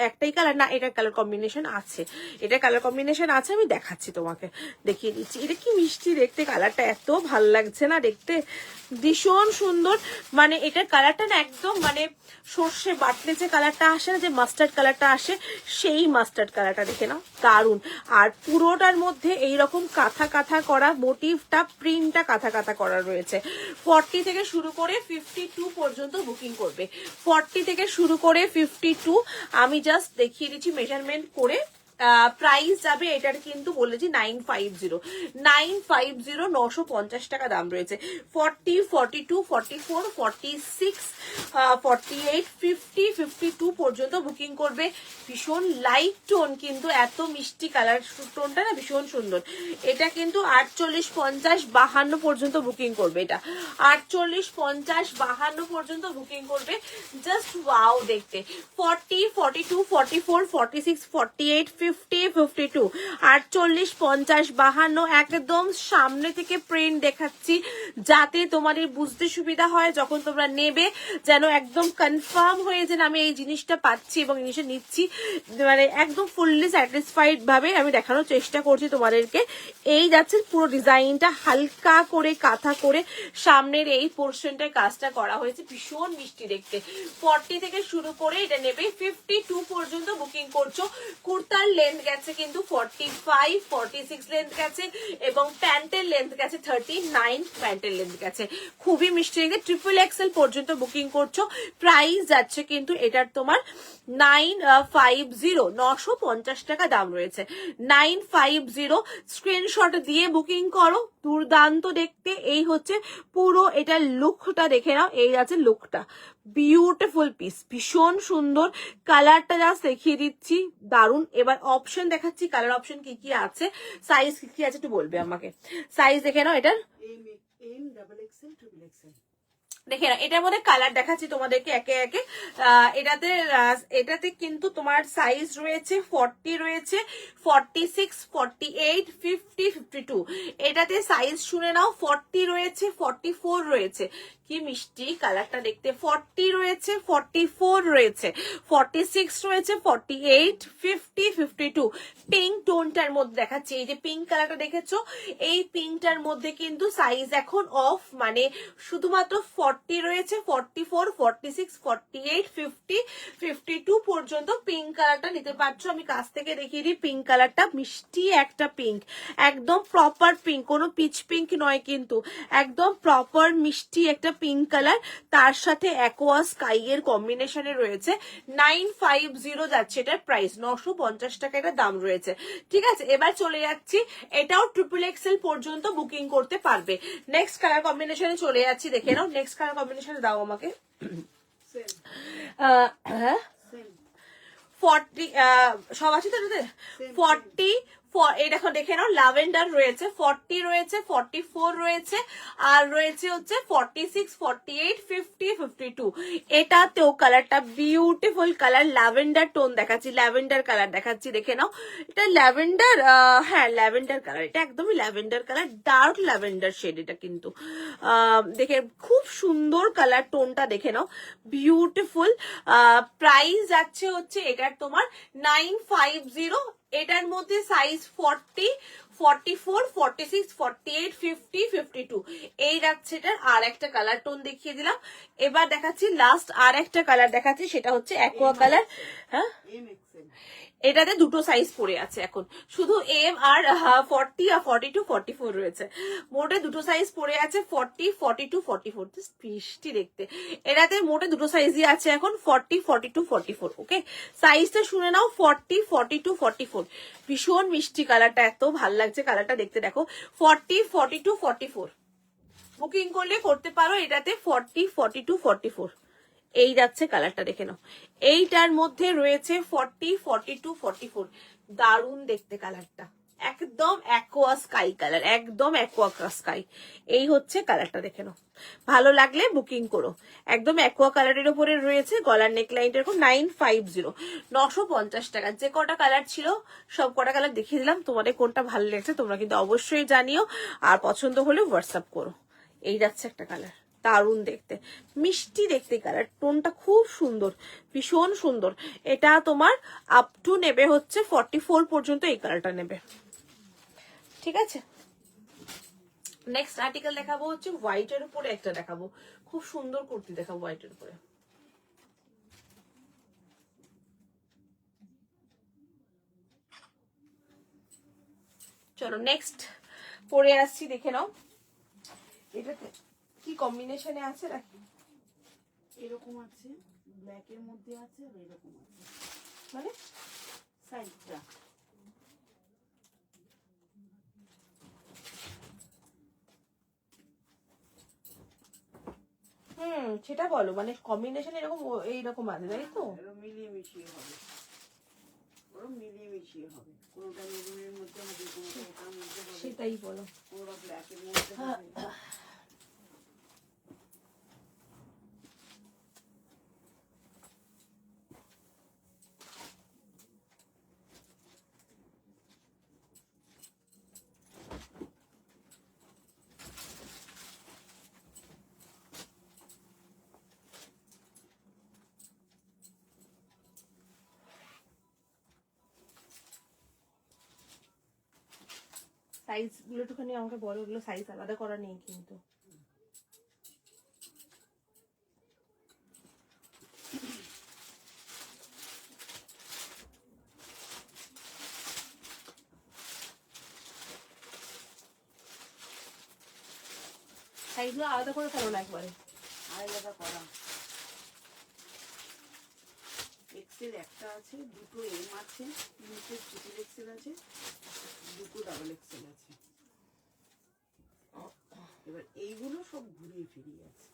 একটাই কালার? না, এটা কালার কম্বিনেশন আছে, এটা কালার কম্বিনেশন আছে, আমি দেখাচ্ছি তোমাকে, দেখিয়ে দিচ্ছি। এটা কি মিষ্টি দেখতে কালারটা, এত ভাল লাগছে না দেখতে, ভীষণ সুন্দর। মানে এটার কালারটা না একদম মানে সর্ষে বাটলে যে কালারটা আসে না, যে মাস্টার্ড কালারটা আসে, সেই মাস্টার্ড কালারটা দেখে নাও, দারুন। আর পুরোটার মধ্যে এইরকম কাঁথা কাঁথা করা মোটিভটা, প্রিন্টটা কাঁথা কাঁথা করা রয়েছে। 40 থেকে শুরু করে 52 পর্যন্ত বুকিং করবে। 40 থেকে শুরু করে 52 আমি জাস্ট দেখিয়ে দিচ্ছি মেজারমেন্ট করে। প্রাইস যাবে এটার কিন্তু বলেছি 950, 950 টাকা দাম রয়েছে। 40, 42, 44, 46, 48, 50, 52 পর্যন্ত বুকিং করবে। ভীষণ লাইট টোন, কিন্তু এত মিষ্টি কালার টোনটা না ভীষণ সুন্দর। এটা কিন্তু 48, 50, 52 পর্যন্ত বুকিং করবে। এটা 48, 50, 52 পর্যন্ত বুকিং করবে। জাস্ট ওয়াও দেখতে। 40, 42, 44, 46, 48, 50, 52, 48, 50, 52 একদম সামনে থেকে প্রিন্ট দেখাচ্ছি যাতে তোমাদের বুঝতে সুবিধা হয় যখন তোমরা নেবে, যেন একদম কনফার্ম হয়ে যে আমি এই জিনিসটা পাচ্ছি এবং জিনিসটা নিচ্ছি, মানে একদম ফুললি স্যাটিসফাইড ভাবে আমি দেখানোর চেষ্টা করছি তোমাদেরকে। এই যাচ্ছে পুরো ডিজাইনটা, হালকা করে কাঁথা করে সামনের এই পোর্শনটার কাজটা করা হয়েছে, ভীষণ মিষ্টি দেখতে। 40 থেকে শুরু করে এটা নেবে 52 পর্যন্ত বুকিং করছো। কুর্তার লেন্থ গেছে কিন্তু 45, 46 লেন্থ গেছে এবং প্যান্টের লেন্থ গেছে 39, প্যান্টের লেন্থ গেছে। খুবই মিষ্টি দেখতে। ট্রিপল এক্সেল পর্যন্ত বুকিং করছো। প্রাইস যাচ্ছে কিন্তু এটার তোমার 950, 950 টাকা দাম রয়েছে। 950 স্ক্রিনশট দিয়ে বুকিং করো। দুর্দান্ত দেখতে। এই হচ্ছে পুরো এটার লুকটা, দেখে নাও, এই আছে লুকটা, বিউটিফুল পিস, ভীষণ সুন্দর। কালারটা জাস্ট দেখিয়ে দিচ্ছি, দারুন। এবার অপশন দেখাচ্ছি, কালার অপশন কি কি আছে, সাইজ কি কি আছে একটু বলবে আমাকে। সাইজ দেখে নাও এটার, M double XL, triple XL. দেখে না, এটার মধ্যে কালার দেখাচ্ছি তোমাদেরকে একে একে। এটাতে কিন্তু তোমার সাইজ রয়েছে 40 রয়েছে, 46, 48, 50, 52। এটাতে সাইজ শুনে নাও, 40 রয়েছে, 44 রয়েছে। কি মিষ্টি কালারটা দেখতে। 40 রয়েছে, 44 রয়েছে, 46 রয়েছে, 48, 50, 52। পিঙ্ক টোনটার মধ্যে দেখাচ্ছি, এই যে পিঙ্ক কালারটা দেখেছো, এই পিঙ্কটার মধ্যে কিন্তু সাইজ এখন অফ, মানে শুধুমাত্র 40 রয়েছে, 44, 46, 48, 50, 52 পর্যন্ত পিঙ্ক কালারটা নিতে পারছো। আমি কাছ থেকে দেখিয়ে দিই পিঙ্ক কালারটা, মিষ্টি একটা পিঙ্ক, একদম প্রপার পিঙ্ক, কোনো পিচ পিঙ্ক নয় কিন্তু, একদম প্রপার মিষ্টি একটা পিঙ্ক কালার, তার সাথে অ্যাকোয়া স্কাই এর কম্বিনেশনে রয়েছে। 950 যাচ্ছে এটার প্রাইস, 950 টাকা এটা দাম রয়েছে। ঠিক আছে, এবার চলে যাচ্ছি, এটাও ট্রিপল এক্সেল পর্যন্ত বুকিং করতে পারবে। নেক্সট কালার কম্বিনেশনে চলে যাচ্ছি, দেখে নাও নেক্সট কালার কম্বিনেশনে দাও আমাকে। হ্যাঁ 40 সব আছে তো 40, এই দেখো দেখে নাও, ল্যাভেন্ডার রয়েছে 40 রয়েছে, 44 রয়েছে, আর রয়েছে হচ্ছে 46, 48, 50, 52। এটাতেও কালারটা বিউটিফুল কালার, ল্যাভেন্ডার টোন দেখাচ্ছি, ল্যাভেন্ডার কালার দেখাচ্ছি, দেখে নাও। এটা ল্যাভেন্ডার, হ্যাঁ ল্যাভেন্ডার কালার, এটা একদমই lavender colour, dark lavender shade এটা কিন্তু। দেখে খুব সুন্দর কালার টোনটা, দেখে নাও বিউটিফুল। প্রাইস যাচ্ছে হচ্ছে এটার তোমার 950। এটার মধ্যে সাইজ 40, 44, 46, 48, 50, 52 এই যাচ্ছে। এটার আর একটা কালার টোন দেখিয়ে দিলাম। এবার দেখাচ্ছি লাস্ট আর একটা কালার দেখাচ্ছি, সেটা হচ্ছে অ্যাকোয়া কালার। হ্যাঁ, এটাতে দুটো সাইজ পড়ে আছে এখন, শুধু এম আর 40 আর 42, 44 রয়েছে, মোটে দুটো সাইজ পড়ে আছে, 40, 42, 44। মিষ্টি দেখতে। এটাতে মোটে দুটো সাইজই আছে এখন, 40, 42, 44। ওকে, সাইজটা শুনে নাও, 40, 42, 44। ভীষণ মিষ্টি কালারটা, এত ভাল লাগছে কালারটা দেখতে। দেখো 40, 42, 44 বুকিং করলে করতে পারো এটাতে 40, 42, 44 এই যাচ্ছে কালারটা, দেখে নাও। এইটার মধ্যে রয়েছে 40, 42, 44। দারুণ দেখতে কালারটা, একদম অ্যাকোয়া স্কাই কালার, একদম অ্যাকোয়া স্কাই। এই হচ্ছে কালারটা, দেখে নাও। ভালো লাগলে বুকিং করো। একদম অ্যাকোয়া কালারের উপরে রয়েছে, গলার নেকলাইনটা এরকম 950, 950 টাকা। যে কটা কালার ছিল সব কটা কালার দেখিয়ে দিলাম, তোমাদের কোনটা ভালো লেগেছে তোমরা কিন্তু অবশ্যই জানিও, আর পছন্দ হলে হোয়াটসঅ্যাপ করো। এই যাচ্ছে একটা কালার, দারুণ দেখতে, মিষ্টি দেখতে কালার, টোনটা খুব সুন্দর, ভীষণ সুন্দর। এটা তোমার আপ টু নেবে হচ্ছে 44 পর্যন্ত এই কালারটা নেবে, ঠিক আছে। নেক্সট আর্টিকেল দেখাবো হচ্ছে হোয়াইটের উপরে একটা দেখাবো, খুব সুন্দর কুর্তি দেখাবো হোয়াইটের উপরে। চলো নেক্সট পরে আসছি, দেখে নাও। এটাতে কি কম্বিনেশনে আছে রাখি, এরকম আছে, ব্ল্যাকের মধ্যে আছে, আর এরকম আছে, মানে সাইডটা সেটা বলো, মানে কম্বিনেশন এরকম এইরকম আছে তাই তো? মিলিয়ে মিশিয়ে হবে, ওরকম মিলিয়ে মিশিয়ে হবে, কোনোটা মেরুনের মধ্যে হবে, কোনোটা এটার মধ্যে হবে, সেটাই বলো। কোনোটা ব্ল্যাকের মধ্যে হবে। সাইজ গুলো একটুখানি আমাকে বলো, ওগুলো সাইজ আলাদা করা নেই কিন্তু। সাইজগুলো আলাদা করে ফেলো না একবারে, আলাদা করা। এক্সেল একটা আছে, দুটো এম আছে, তিনটে ট্রিপল এক্সেল আছে, দুটো ডাবল এক্সেল আছে। এবার এইগুলো সব ঘুরিয়ে ফিরিয়ে আছে,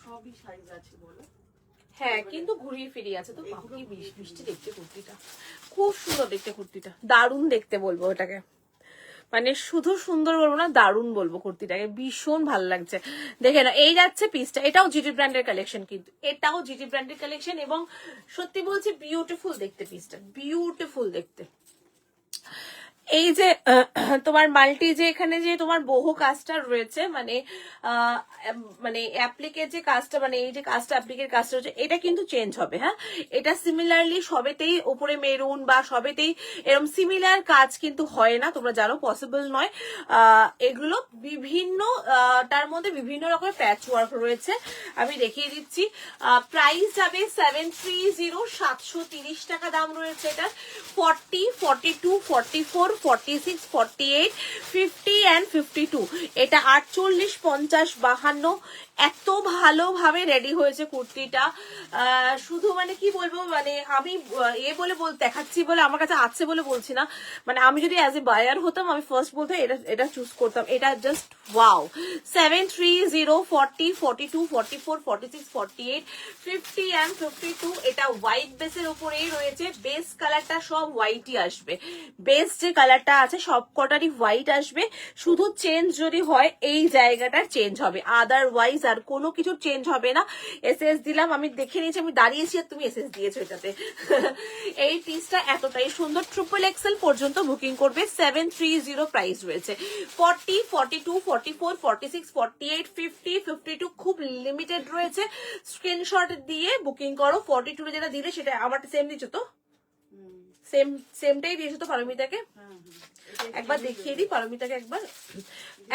সবই সাইজ আছে বলো। হ্যাঁ কিন্তু ঘুরিয়ে ফিরিয়ে আছে তো। কি মিষ্টি দেখতে কুর্তিটা, খুব সুন্দর দেখতে কুর্তিটা, দারুণ দেখতে বলবো এটাকে, মানে শুধু সুন্দর বলবো না, দারুণ বলবো কুর্তিটাকে, ভীষণ ভালো লাগছে। দেখে না, এই যাচ্ছে পিসটা, এটাও জিটি ব্র্যান্ডের কালেকশন, কিন্তু এটাও জিটি ব্র্যান্ডের কালেকশন, এবং সত্যি বলছি বিউটিফুল দেখতে পিসটা, বিউটিফুল দেখতে। এই যে তোমার মাল্টি যে এখানে যে তোমার বহু কাজটা রয়েছে, মানে মানে অ্যাপ্লিকের যে কাজটা, মানে এই যে কাজটা অ্যাপ্লিকের কাজটা রয়েছে, এটা কিন্তু চেঞ্জ হবে। হ্যাঁ, এটা সিমিলারলি সবেতেই উপরে মেরুন বা সবেতেই এরকম সিমিলার কাজ কিন্তু হয় না, তোমরা জানো, পসিবল নয়। এগুলো বিভিন্ন তার মধ্যে বিভিন্ন রকমের প্যাচ ওয়ার্ক রয়েছে, আমি দেখিয়ে দিচ্ছি। প্রাইস যাবে 730, 730 টাকা দাম রয়েছে এটার। 40, 42, 44, 46, 48, 50 and 52। এটা 48, 50, 52 এত ভালোভাবে রেডি হয়েছে কুর্তিটা। শুধু মানে কি বলবো, মানে আমি বলে দেখাচ্ছি বলে আমার কাছে আছে বলে বলছি না, মানে আমি যদি অ্যাজ এ বায়ার হতাম আমি ফার্স্ট বলতে এটা চুজ করতাম। এটা জাস্ট ওয়াও। 730, 40, 42, 44, 46, 48, 50 and 52। এটা হোয়াইট বেসের উপরেই রয়েছে। বেস কালারটা সব হোয়াইটই আসবে, বেস যে কালারটা আছে সব কটারই হোয়াইট আসবে। শুধু চেঞ্জ যদি হয় এই জায়গাটা চেঞ্জ হবে, আদারওয়াইজ আর কোনো কিছু চেঞ্জ হবে না। এসএস দিলাম, আমি দেখে নিয়েছি, আমি দাঁড়িয়েছি আর তুমি এসএস দিয়েছো এটাতে। এই পিসটা এতটাই সুন্দর। ট্রিপল এক্সেল পর্যন্ত বুকিং করবে। 730 প্রাইস রয়েছে। 40, 42, 44, 46, 48, 50, 52 খুব লিমিটেড রয়েছে। স্ক্রিনশট দিয়ে বুকিং করো। 42 যেটা দিলে সেটা আমার সেম দিচ্ছ তো, সেমটাই দিয়েছো তো পারমিতাকে? একবার দেখিয়ে দিই পারমিতাকে একবার,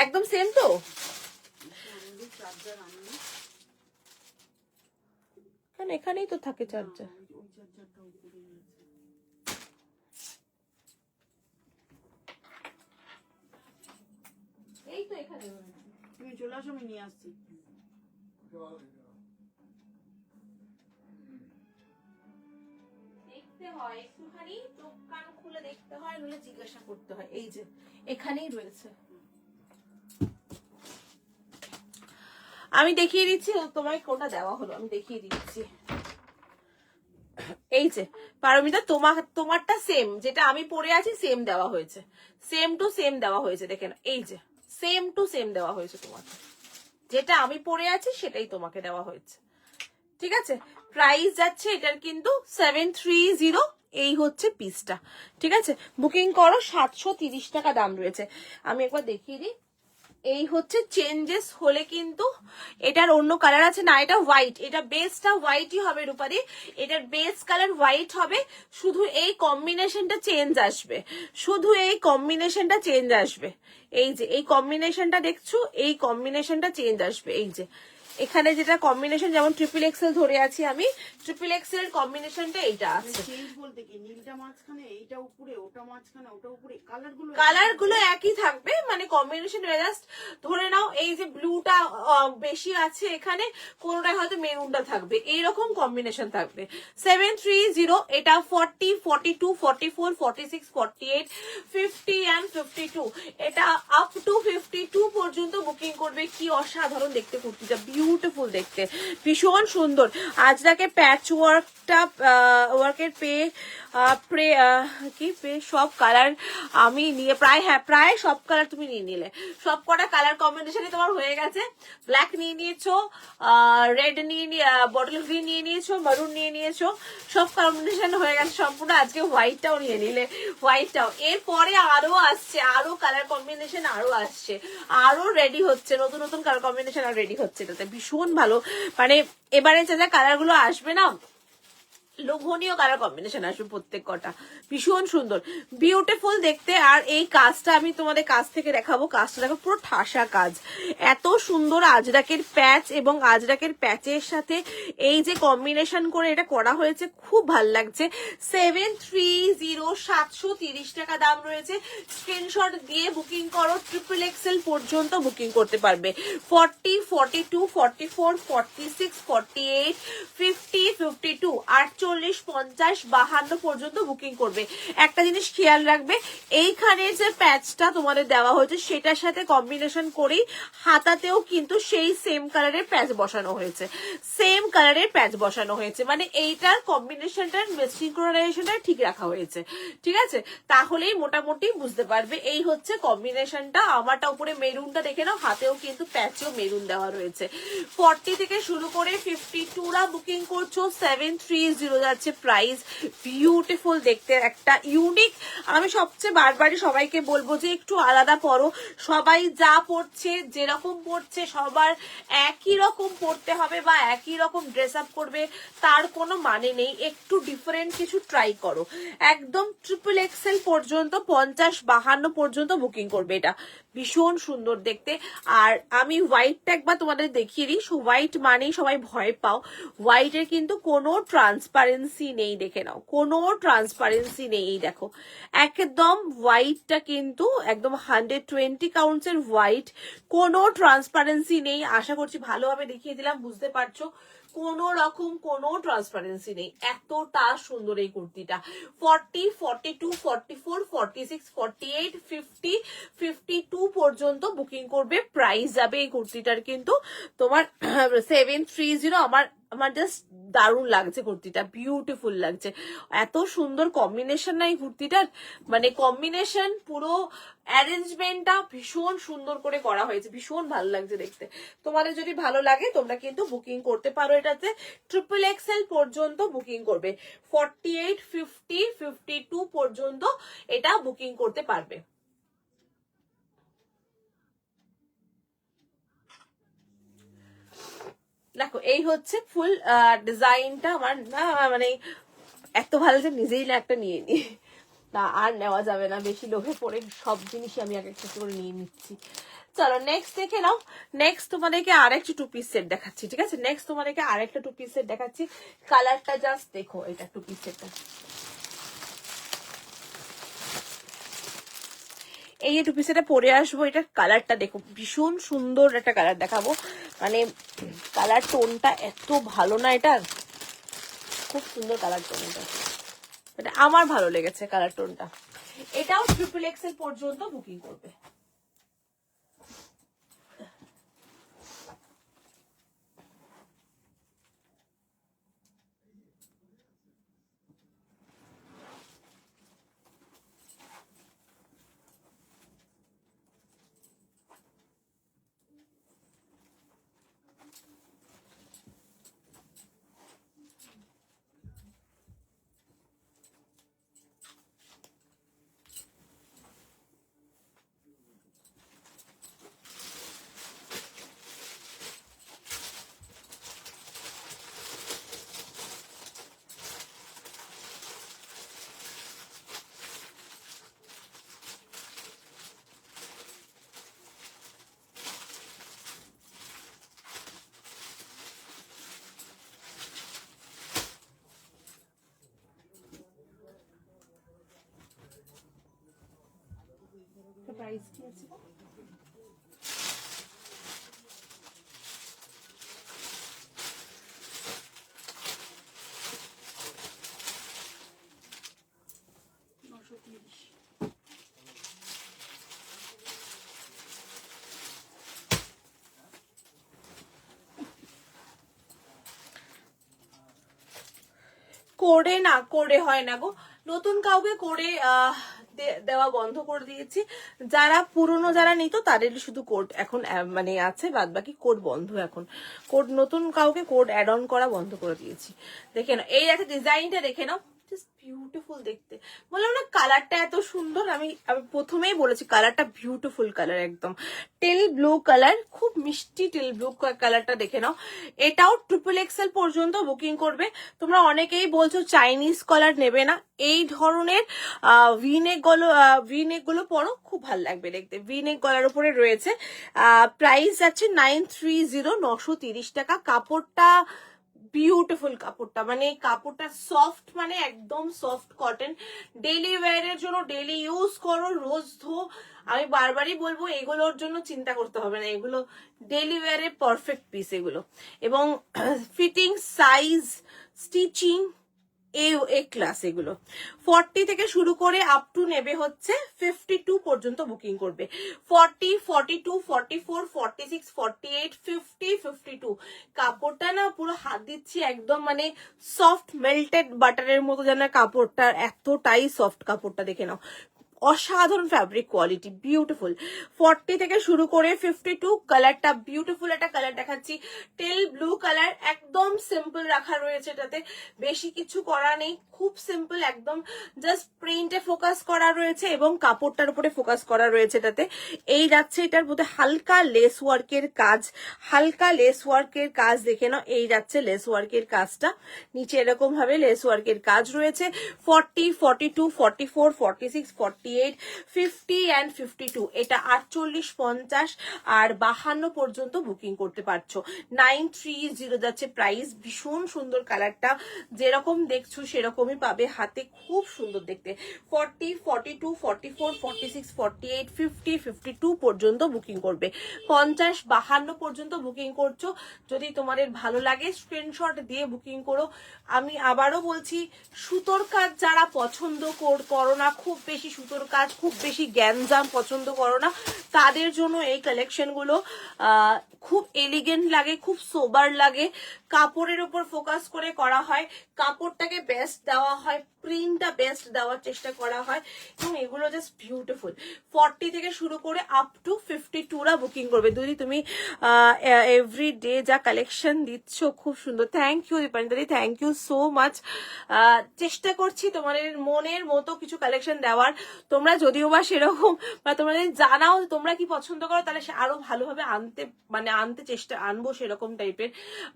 একদম সেম তো। কারণ এখানেই তো থাকে চার্জার। এই তো এখানে তুমি চলে আসো, আমি নিয়ে আসছি। দেখতে হয় একটুখানি, চোখ কান খুলে দেখতে হয়, নইলে জিজ্ঞাসা করতে হয়। এই যে এখানেই রয়েছে, আমি দেখিয়ে দিচ্ছি তোমায় কোনটা দেওয়া হলো, আমি দেখিয়ে দিচ্ছি। এই যে পারমিতা তোমারটা সেম, যেটা আমি পরে আছি সেম দেওয়া হয়েছে, সেম টু সেম দেওয়া হয়েছে। দেখেন এই যে সেম টু সেম দেওয়া হয়েছে তোমাকে, যেটা আমি পরে আছি সেটাই তোমাকে দেওয়া হয়েছে। ঠিক আছে, প্রাইস যাচ্ছে এটার কিন্তু 730। এই হচ্ছে পিসটা। ঠিক আছে, বুকিং করো। 730 টাকা দাম রয়েছে। আমি একবার দেখিয়ে দিই। এই হচ্ছে চেঞ্জেস হলে কিন্তু এটার অন্য কালার আছে না, এটা হোয়াইট, এটা বেসটা হোয়াইটই হবে রূপারি, এটার বেস কালার হোয়াইট হবে, শুধু এই কম্বিনেশনটা চেঞ্জ আসবে, শুধু এই কম্বিনেশনটা চেঞ্জ আসবে। এই যে এই কম্বিনেশনটা দেখছো, এই কম্বিনেশনটা চেঞ্জ আসবে। এই যে এখানে যেটা কম্বিনেশন, যেমন ট্রিপল এক্সেল ধরে আছি আমি, ট্রিপল এক্সেল এর কম্বিনেশনটা এইটা আছে। চেঞ্জ বলতে কি, নীলটা মাঝখানে, এইটা উপরে, ওটা মাঝখানে, ওটা উপরে, কালারগুলো একই থাকবে, মানে কম্বিনেশন জাস্ট ধরে নাও এই যে ব্লুটা বেশি আছে এখানে, কোনটায় হয়তো মেরুনটা থাকবে, এইরকম কম্বিনেশন থাকবে। 730। এটা 40, 42, 44, 46, 48, 50 and 52। এটা আপ টু 52 পর্যন্ত বুকিং করবে। কি অসাধারণ দেখতে কুর্তিটা, বিউটিফুল দেখতে, ভীষণ সুন্দর। আজরাকে প্যাচ ওয়ার্কটা, ওয়ার্কের সব কালার আমি নিয়ে প্রায় সব কালার তুমি নিয়ে নিলে, সব কটা কালার কম্বিনেশনে তোমার হয়ে গেছে। ব্ল্যাক নিয়ে নিয়েছো, রেড বটল গ্রিন নিয়ে নিয়েছো, মারুন নিয়ে নিয়েছো, সব কম্বিনেশন হয়ে গেছে সম্পূর্ণ। আজকে হোয়াইটটাও নিয়ে নিলে, হোয়াইটটাও। এরপরে আরো আসছে, আরো কালার কম্বিনেশন আরো আসছে, আরো রেডি হচ্ছে, নতুন নতুন কালার কম্বিনেশন আর রেডি হচ্ছে। এটাতে ভীষণ ভালো, মানে এবারে যা কালার গুলো আসবে না, লোভনীয় কালার কম্বিনেশন আসবে প্রত্যেক কটা, ভীষণ সুন্দর বিউটিফুল দেখতে। আর এই কাজটা আমি তোমাদের কাছ থেকে দেখাবো, কাজটা দেখো পুরো ঠাসা কাজ, এত সুন্দর আজরাকের প্যাচ, এবং আজরাকের প্যাচের সাথে এই যে কম্বিনেশন করে এটা করা হয়েছে, খুব ভাল লাগছে। 730, 730 টাকা দাম রয়েছে। স্ক্রিনশট দিয়ে বুকিং করো, ট্রিপল এক্সেল পর্যন্ত বুকিং করতে পারবে। 40, 42, 44, 46, 48, 50, 52, 48, 50, 52 পর্যন্ত বুকিং করবে। একটা জিনিস খেয়াল রাখবে, এইখানে যে প্যাচটা তোমাদের দেওয়া হয়েছে সেটার সাথে কম্বিনেশন করেই হাতাতেও কিন্তু সেই সেম কালারের প্যাচ বসানো হয়েছে, সেম কালারের প্যাচ বসানো হয়েছে, মানে এইটার কম্বিনেশনটার সিনক্রোনাইজেশনটা ঠিক রাখা হয়েছে। ঠিক আছে, তাহলেই মোটামুটি বুঝতে পারবে। এই হচ্ছে কম্বিনেশনটা। আমারটা উপরে মেরুনটা দেখে নাও, হাতেও কিন্তু প্যাচেও মেরুন দেওয়া রয়েছে। 40 থেকে শুরু করে 52রা বুকিং করছো। 730 যাচ্ছে প্রাইস। বিউটিফুল দেখতে, একটা ইউনিক। আমি সবচেয়ে বারবারই সবাইকে বলবো যে একটু আলাদা পরো। সবাই যা পড়ছে, যেরকম পড়ছে, সবার একই রকম পড়তে হবে বা একই রকম ড্রেস আপ করবে তার কোনো মানে নেই। একটু ডিফারেন্ট কিছু ট্রাই করো। একদম ট্রিপল এক্সেল পর্যন্ত 50, 52 পর্যন্ত বুকিং করবে। এটা ভীষণ সুন্দর দেখতে। আর আমি হোয়াইটটা একবার তোমাদের দেখিয়ে দিই। হোয়াইট মানেই সবাই ভয় পাও, হোয়াইটের কিন্তু কোনো ট্রান্সপারেন্ট ট্রান্সপারেন্সি নেই, দেখে নাও কোনো ট্রান্সপারেন্সি নেই। এই দেখো একদম হোয়াইটটা কিন্তু একদম 120 কাউন্টসের হোয়াইট, কোনো ট্রান্সপারেন্সি নেই। আশা করছি ভালোভাবে দেখিয়ে দিলাম, বুঝতে পারছো, কোনো রকম কোনো ট্রান্সপারেন্সি নেই। এতটা সুন্দর এই কুর্তিটা। 40, 42, 44, 46, 48, 50, 52 পর্যন্ত বুকিং করবে। প্রাইস যাবে এই কুর্তিটার কিন্তু তোমার 730। আমার জাস্ট দারুণ লাগছে কুর্তিটা, বিউটিফুল লাগছে, এত সুন্দর কম্বিনেশন না এই কুর্তিটার, মানে কম্বিনেশন পুরো অ্যারেঞ্জমেন্টটা ভীষণ সুন্দর করে করা হয়েছে, ভীষণ ভালো লাগছে দেখতে। তোমাদের যদি ভালো লাগে তোমরা কিন্তু বুকিং করতে পারো, এটাতে XXL পর্যন্ত বুকিং করবে, 48, 50, 52 পর্যন্ত এটা বুকিং করতে পারবে। দেখো এই হচ্ছে ফুল ডিজাইনটা। আমার না মানে এত ভালো যে নিজেই না একটা নিয়ে নি, না আর নেওয়া যাবে না, বেশি লোভে পড়ে সব জিনিসই আমি এক একটা করে নিয়ে নিচ্ছি। চলো নেক্সট দেখে নাও। নেক্সট তোমাদেরকে আরেকটা 2 পিস সেট দেখাচ্ছি, ঠিক আছে? নেক্সট তোমাদেরকে আরেকটা 2 পিস সেট দেখাচ্ছি। কালারটা জাস্ট দেখো, এটা 2 পিস সেটটা, এই যে 2 পিস সেটটা পরে আসবো, এটার কালারটা দেখো, ভীষণ সুন্দর একটা কালার দেখাবো, মানে কালার টোনটা এত ভালো না, এটা খুব সুন্দর কালার টোন, এটা আমার ভালো লেগেছে কালার টোনটা। এটাও XXL পর্যন্ত বুকিং করবে। প্রাইস কি আছে? কোডে না, কোডে হয় না গো, নতুন কাউকে কোডে দেওয়া বন্ধ করে দিয়েছি। যারা পুরনো যারা নিত তাদের শুধু কোড এখন মানে আছে, বাদ বাকি কোড বন্ধ এখন। কোড নতুন কাউকে কোড অ্যাড অন করা বন্ধ করে দিয়েছি। দেখে নাও এই একটা ডিজাইনটা, দেখে নাও, জাস্ট বিউটিফুল দেখতে। বললাম না কালারটা এত সুন্দর, আমি প্রথমেই বলেছি কালারটা বিউটিফুল কালার, একদম টেল ব্লু কালার, খুব মিষ্টি টেল ব্লু কালারটা, দেখে নাও। এটাও XXL পর্যন্ত বুকিং করবে। তোমরা অনেকেই বলছো চাইনিজ কলার নেবে না, এই ধরনের ভিনেক গুলো পরো, খুব ভালো লাগবে দেখতে। ভিনেক গলার উপরে রয়েছে। প্রাইস যাচ্ছে 930, 930 টাকা। কাপড়টা বিউটিফুল, কাপড়টা মানে কাপড়টা সফট, মানে একদম সফট কটন। ডেইলি ওয়্যারের জন্য, ডেইলি ইউজ করো, রোজ ধো, আমি বারবারই বলবো এগুলোর জন্য চিন্তা করতে হবে না, এগুলো ডেইলি ওয়্যারের পারফেক্ট পিস এগুলো। এবং ফিটিং, সাইজ, স্টিচিং এ ক্লাস এগুলো। 40 থেকে শুরু করে আপ টু নেবে হচ্ছে 52 পর্যন্ত বুকিং করবে। 40, 42, 44, 46, 48, 50, 52। কাপড়টা না পুরো হাত দিচ্ছি একদম মানে সফট মেল্টেড বাটারের মতো, যেন কাপড়টা এতটাই সফট, কাপড়টা দেখে নাও, অসাধারণ ফ্যাব্রিক কোয়ালিটি, বিউটিফুল। 40 থেকে শুরু করে 52, কালারটা বিউটিফুল একটা কালার দেখাচ্ছি, টেল ব্লু কালার, একদম সিম্পল রাখা রয়েছে, এটাতে বেশি কিছু করা নেই, খুব সিম্পল একদম, জাস্ট প্রিন্টে ফোকাস করা রয়েছে এবং কাপড়টার উপরে ফোকাস করা রয়েছে এটাতে। এই যাচ্ছে এটার মধ্যে হালকা লেস ওয়ার্কের কাজ, হালকা লেস ওয়ার্কের কাজ, দেখে নাও, এই যাচ্ছে লেস ওয়ার্কের কাজটা, নিচে এরকম ভাবে লেস ওয়ার্কের কাজ রয়েছে। 40, 42, 44, 46, 48, 48, 50 and 52, এটা 48, 50 আর 52 পর্যন্ত বুকিং করতে পারছো। 930 যাচ্ছে প্রাইস। ভীষণ সুন্দর কালারটা, যেরকম দেখছো সেরকমই পাবে হাতে, খুব সুন্দর দেখতে। 40, 42, 44, 46, 48, 50, 52 পর্যন্ত বুকিং করবে। 50, 52 পর্যন্ত বুকিং করছো। যদি তোমাদের ভালো লাগে স্ক্রিনশট দিয়ে বুকিং করো। আমি আবারও বলছি, সুতোর কাজ যারা পছন্দ করো না, খুব বেশি সুতোর কাজ, খুব বেশি গ্যাঞ্জাম পছন্দ করো না, তাদের জন্য এই কালেকশনগুলো খুব এলিগেন্ট লাগে, খুব সোবার লাগে। কাপড়ের উপর ফোকাস করে করা হয়, কাপড়টাকে বেস্ট দেওয়া হয়, প্রিন্টটা বেস্ট দেওয়ার চেষ্টা করা হয়, এবং এগুলো জাস্ট বিউটিফুল। 40 থেকে শুরু করে আপ টু 52রা বুকিং করবে। যদি তুমি এভরি ডে যা কালেকশন দিচ্ছ, খুব সুন্দর। থ্যাংক ইউ দীপানি দাদি, থ্যাংক ইউ সো মাচ। চেষ্টা করছি তোমাদের মনের মতো কিছু কালেকশন দেওয়ার। তোমরা যদিও বা সেরকম, বা তোমাদের জানাও তোমরা কি পছন্দ করো, তাহলে সে আরো ভালোভাবে আনতে আনবো সেরকম টাইপের,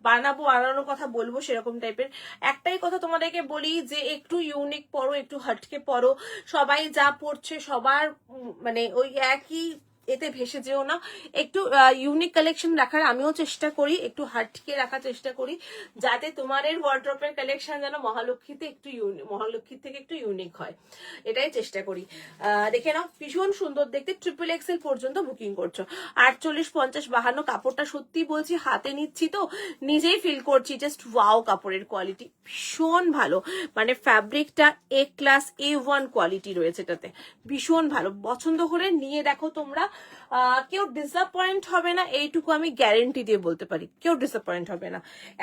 বানানোর কথা বলবো সেরকম টাইপের। একটাই কথা তোমাদেরকে বলি যে একটু ইউনিক পড়ো, একটু হটকে পড়ো। সবাই যা পড়ছে সবার মানে ওই একই এতে ভেসে যেও না, একটু ইউনিক কালেকশন রাখার আমিও চেষ্টা করি, একটু হাটকে রাখার চেষ্টা করি, যাতে তোমাদের ওয়ার্ড্রপের কালেকশন যেন মহালক্ষ্মীর থেকে একটু ইউনিক হয়, এটাই চেষ্টা করি। দেখে নাও, ভীষণ সুন্দর দেখতে। XXL পর্যন্ত বুকিং করছো। 48, 50, 52 কাপড়টা সত্যি বলছি, হাতে নিচ্ছি তো নিজেই ফিল করছি, জাস্ট ওয়াও, কাপড়ের কোয়ালিটি ভীষণ ভালো, মানে ফ্যাব্রিকটা A+ A1 কোয়ালিটি রয়েছে এটাতে, ভীষণ ভালো। পছন্দ করে নিয়ে দেখো তোমরা, কেউ ডিসঅ্যাপয়েন্ট হবে না, এইটুকু আমি গ্যারেন্টি দিয়ে বলতে পারি, কেউ ডিসঅ্যাপয়েন্ট হবে না,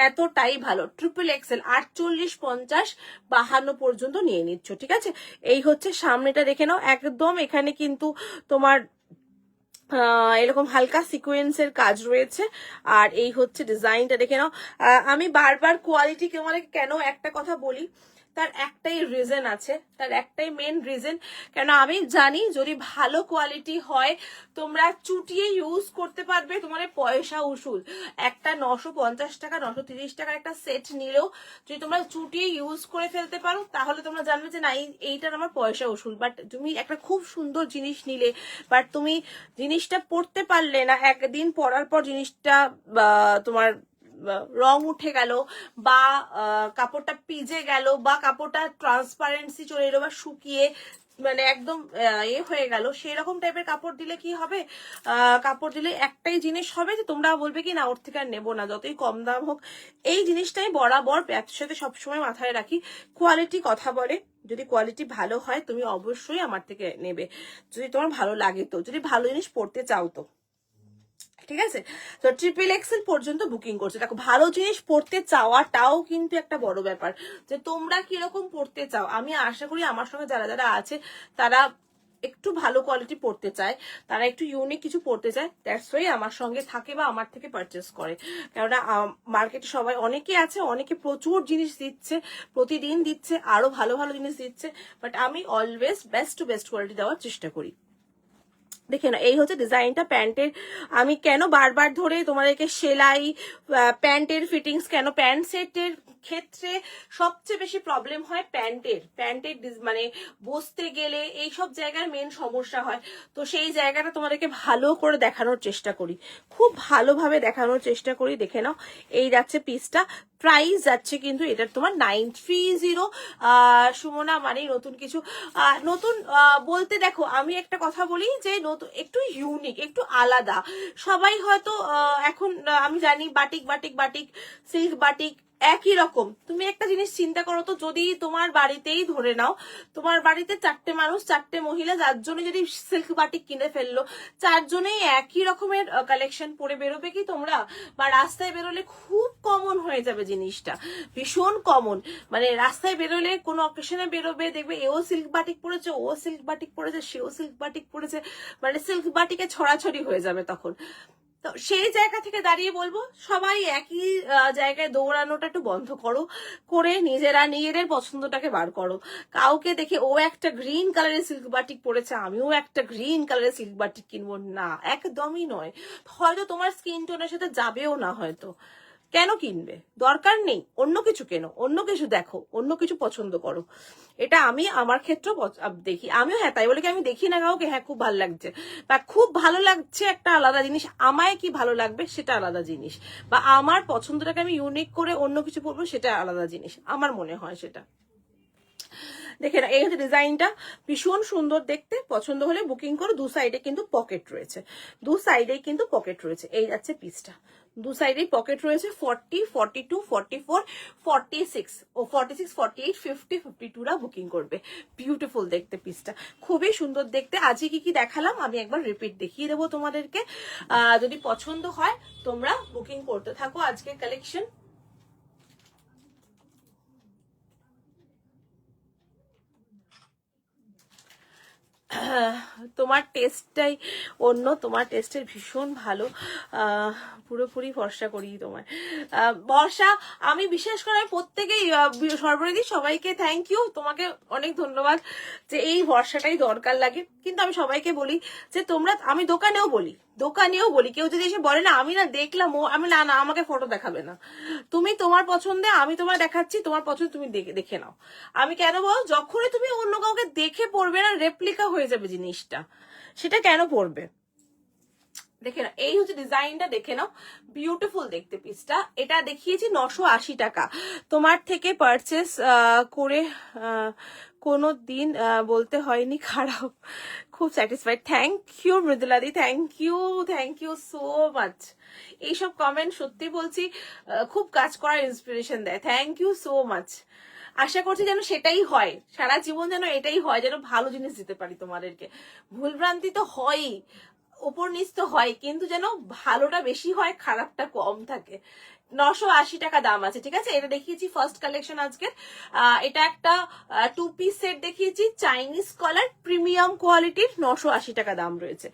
এতটাই ভালো। XXL 48, 50, 52 পর্যন্ত নিয়ে নিচ্ছ, ঠিক আছে। এই হচ্ছে সামনেটা, দেখে নাও একদম, এখানে কিন্তু তোমার এরকম হালকা সিকোয়েন্সের কাজ রয়েছে, আর এই হচ্ছে ডিজাইনটা, দেখে নাও। আমি বারবার কোয়ালিটি কেন একটা কথা বলি, তার একটাই রিজন আছে, তার একটাই মেন রিজন, কেন আমি জানি যদি ভালো কোয়ালিটি হয় তোমরা চুটিয়ে ইউজ করতে পারবে, তোমাদের পয়সা উসুল। একটা 950 টাকা 930 টাকার একটা সেট নিলেও যদি তোমরা চুটিয়ে ইউজ করে ফেলতে পারো, তাহলে তোমরা জানবে যে না, এইটার আমার পয়সা উসুল। বাট তুমি একটা খুব সুন্দর জিনিস নিলে, বাট তুমি জিনিসটা পরতে পারলে না, একদিন পরার পর জিনিসটা তোমার রং উঠে গেল, বা কাপড়টা পিজে গেল, বা কাপড়টা ট্রান্সপারেন্সি চলে এলো, বা শুকিয়ে মানে একদম হয়ে গেল, সেরকম টাইপের কাপড় দিলে কি হবে, কাপড় দিলে একটাই জিনিস হবে যে তোমরা বলবে কি না, ওর থেকে আর নেবো না, যতই কম দাম হোক। এই জিনিসটাই বরাবর একসাথে সবসময় মাথায় রাখি, কোয়ালিটি কথা বলে। যদি কোয়ালিটি ভালো হয় তুমি অবশ্যই আমার থেকে নেবে, যদি তোমার ভালো লাগে, তো যদি ভালো জিনিস পড়তে চাও তো, ঠিক আছে। তো XXL পর্যন্ত বুকিং করছে। দেখো, ভালো জিনিস পড়তে চাওয়াটাও কিন্তু একটা বড় ব্যাপার, যে তোমরা কিরকম পড়তে চাও। আমি আশা করি আমার সঙ্গে যারা যারা আছে তারা একটু ভালো কোয়ালিটি পড়তে চায়, তারা একটু ইউনিক কিছু পড়তে চায়, দ্যাটস ওয়াই আমার সঙ্গে থাকে বা আমার থেকে পারচেস করে। কেননা মার্কেটে সবাই অনেকে আছে, অনেকে প্রচুর জিনিস দিচ্ছে, প্রতিদিন দিচ্ছে, আরো ভালো ভালো জিনিস দিচ্ছে, বাট আমি always best to best quality দেওয়ার চেষ্টা করি। দেখে না, এই হচ্ছে ডিজাইনটা প্যান্টের। আমি কেন বারবার ধরে তোমাদেরকে সেলাই, প্যান্টের ফিটিংস, কেন প্যান্ট সেটের ক্ষেত্রে সবচেয়ে বেশি প্রবলেম হয় প্যান্টের মানে বসতে গেলে এইসব জায়গায় মেন সমস্যা হয়। তো সেই জায়গাটা তোমাদেরকে ভালো করে দেখানোর চেষ্টা করি, খুব ভালোভাবে দেখানোর চেষ্টা করি। দেখে নাও, এই যাচ্ছে পিসটা, প্রাইস যাচ্ছে কিন্তু এটার তোমার 930। সুমনা মানে নতুন কিছু, নতুন বলতে দেখো আমি একটা কথা বলি যে নতুন, একটু ইউনিক, একটু আলাদা। সবাই হয়তো এখন আমি জানি batik batik batik, silk batik একই রকম। তুমি একটা জিনিস চিন্তা করো তো, যদি তোমার বাড়িতেই ধরে নাও, তোমার বাড়িতে 4টে মানুষ, 4টে মহিলা, 4 জনে যদি সিল্ক বাটিক কিনে ফেললো, 4 জনেই একই রকমের কালেকশন পরে বেরোবে কি তোমরা? বা রাস্তায় বেরোলে খুব কমন হয়ে যাবে জিনিসটা, ভীষণ কমন। মানে রাস্তায় বেরোলে কোনো অকেশনে বেরোবে, দেখবে এও সিল্ক বাটিক পরেছে, ও সিল্ক বাটিক পরেছে, সেও সিল্ক বাটিক পরেছে, মানে সিল্ক বাটিকে ছড়াছড়ি হয়ে যাবে তখন। তো সেই জায়গা থেকে দাঁড়িয়ে বলবো, সবাই একই জায়গায় দৌড়ানোটা একটু বন্ধ করো, করে নিজেদের পছন্দটাকে বার করো। কাউকে দেখে ও একটা গ্রিন কালারের সিল্ক বাটিক পরেছে, আমিও একটা গ্রিন কালারের সিল্ক বাটিক কিনবো, না, একদমই নয়। হয়তো তোমার স্কিন টোনের সাথে যাবেও না হয়তো, কেন কিনবে? দরকার নেই। অন্য কিছু কেনো, অন্য কিছু দেখো, অন্য কিছু পছন্দ করো। এটা আমি আমার ক্ষেত্রে দেখি। আমিও হ্যাঁ, তাই বলে কি আমি দেখি না কাউকে হ্যাঁ খুব ভালো লাগছে বা খুব ভালো লাগছে একটা আলাদা জিনিস, আমায় কি ভালো লাগবে সেটা আলাদা জিনিস, বা আমার পছন্দটাকে আমি ইউনিক করে অন্য কিছু পরবো সেটা আলাদা জিনিস, আমার মনে হয় সেটা। দেখে না, এই হচ্ছে ডিজাইনটা, ভীষণ সুন্দর দেখতে। পছন্দ হলে বুকিং করো। দু সাইডে কিন্তু পকেট রয়েছে, দু সাইডেই কিন্তু পকেট রয়েছে। এই যাচ্ছে পিসটা, দু সাইডেই পকেট রয়েছে। 40, 42, 44, 46 ও 46, 48, 50, 52রা বুকিং করবে। বিউটিফুল দেখতে পিসটা, খুবই সুন্দর দেখতে। আজকে কি কি দেখালাম আমি একবার রিপিট দেখিয়ে দেবো তোমাদেরকে। যদি পছন্দ হয় তোমরা বুকিং করতে থাকো আজকে কালেকশন। তোমার টেস্টটাই অন্য, তোমার টেস্টের ভীষণ ভালো, পুরোপুরি ভরসা করি তোমার। ভরসা আমি বিশেষ করে প্রত্যেকেই সর্বরিদি সবাইকে থ্যাংক ইউ, তোমাকে অনেক ধন্যবাদ যে এই ভরসাটাই দরকার লাগে। কিন্তু আমি সবাইকে বলি যে তোমরা, আমি দোকানেও বলি কেউ যদি এসে বলে না আমি না দেখলাম, আমি না আমাকে ফটো দেখাবে না, তুমি তোমার পছন্দে, আমি তোমার দেখাচ্ছি, তোমার পছন্দ তুমি দেখে নাও। আমি কেন বল, যখনই তুমি অন্য কাউকে দেখে পড়বে না রেপ্লিকা হয়ে যাবে জিনিসটা, সেটা কেন পড়বে? দেখে নাও, এই হচ্ছে ডিজাইনটা, দেখে নাও, বিউটিফুল দেখতে পিসটা। এটা দেখিয়েছি 980 টাকা। তোমার থেকে পারচেস করে কোনো দিন বলতে হয়নি খারাপ, খুব স্যাটিসফাইড। থ্যাংক ইউ মৃদুলাদি, থ্যাংক ইউ সো মাচ। এইসব কমেন্ট সত্যি বলছি খুব কাজ করার ইন্সপিরেশন দেয়। Thank you so much. আশা করছি যেন সেটাই হয়, সারা জীবন যেন এটাই হয়, যেন ভালো জিনিস দিতে পারি তোমাদেরকে। ভুলভ্রান্তি তো হয়ই, ওপর নিচ তো হয়, কিন্তু যেন ভালোটা বেশি হয়, খারাপটা কম থাকে। 980 টাকা দাম আছে, ঠিক আছে। এটা দেখিয়েছি ফার্স্ট কালেকশন আজকে। এটা একটা 2 পিস সেট দেখিয়েছি, চাইনিজ কলার, প্রিমিয়াম কোয়ালিটির, 980 টাকা দাম রয়েছে।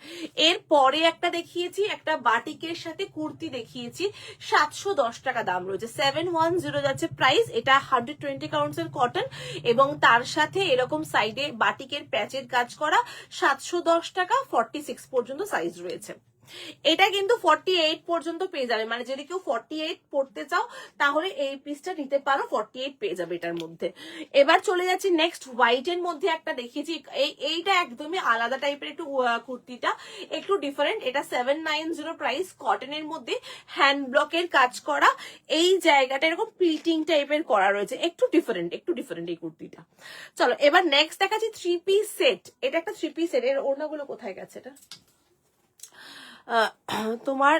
এর পরে একটা দেখিয়েছি, একটা বাটিকের সাথে কুর্তি দেখিয়েছি, 710 টাকা দাম রয়েছে। 710 যাচ্ছে প্রাইস। এটা 120 কাউন্টসের কটন এবং তার সাথে এরকম সাইডে বাটিকের প্যাচের কাজ করা, 710 টাকা। 46 পর্যন্ত সাইজ রয়েছে। এটা কিন্তু 48 পর্যন্ত পেয়ে যাবে, মানে যদি কেউ 48 পড়তে চাও তাহলে এই পিসটা নিতে পারো, 48 পেয়ে যাবে এটার মধ্যে। এবার চলে যাচ্ছি নেক্সট, হোয়াইটের মধ্যে একটা দেখিয়েছি, এইটা একদমই আলাদা টাইপের একটু, কুর্তিটা একটু ডিফারেন্ট। এটা 790 প্রাইস, কটনের মধ্যে হ্যান্ড ব্লকের কাজ করা, এই জায়গাটা এরকম প্লিটিং টাইপের করা রয়েছে, একটু ডিফারেন্ট এই কুর্তিটা। চলো এবার নেক্সট দেখাচ্ছি 3 পিস সেট। এটা একটা 3 পিস সেট, এর ওড়নাগুলো কোথায় গেছে? এটা তোমার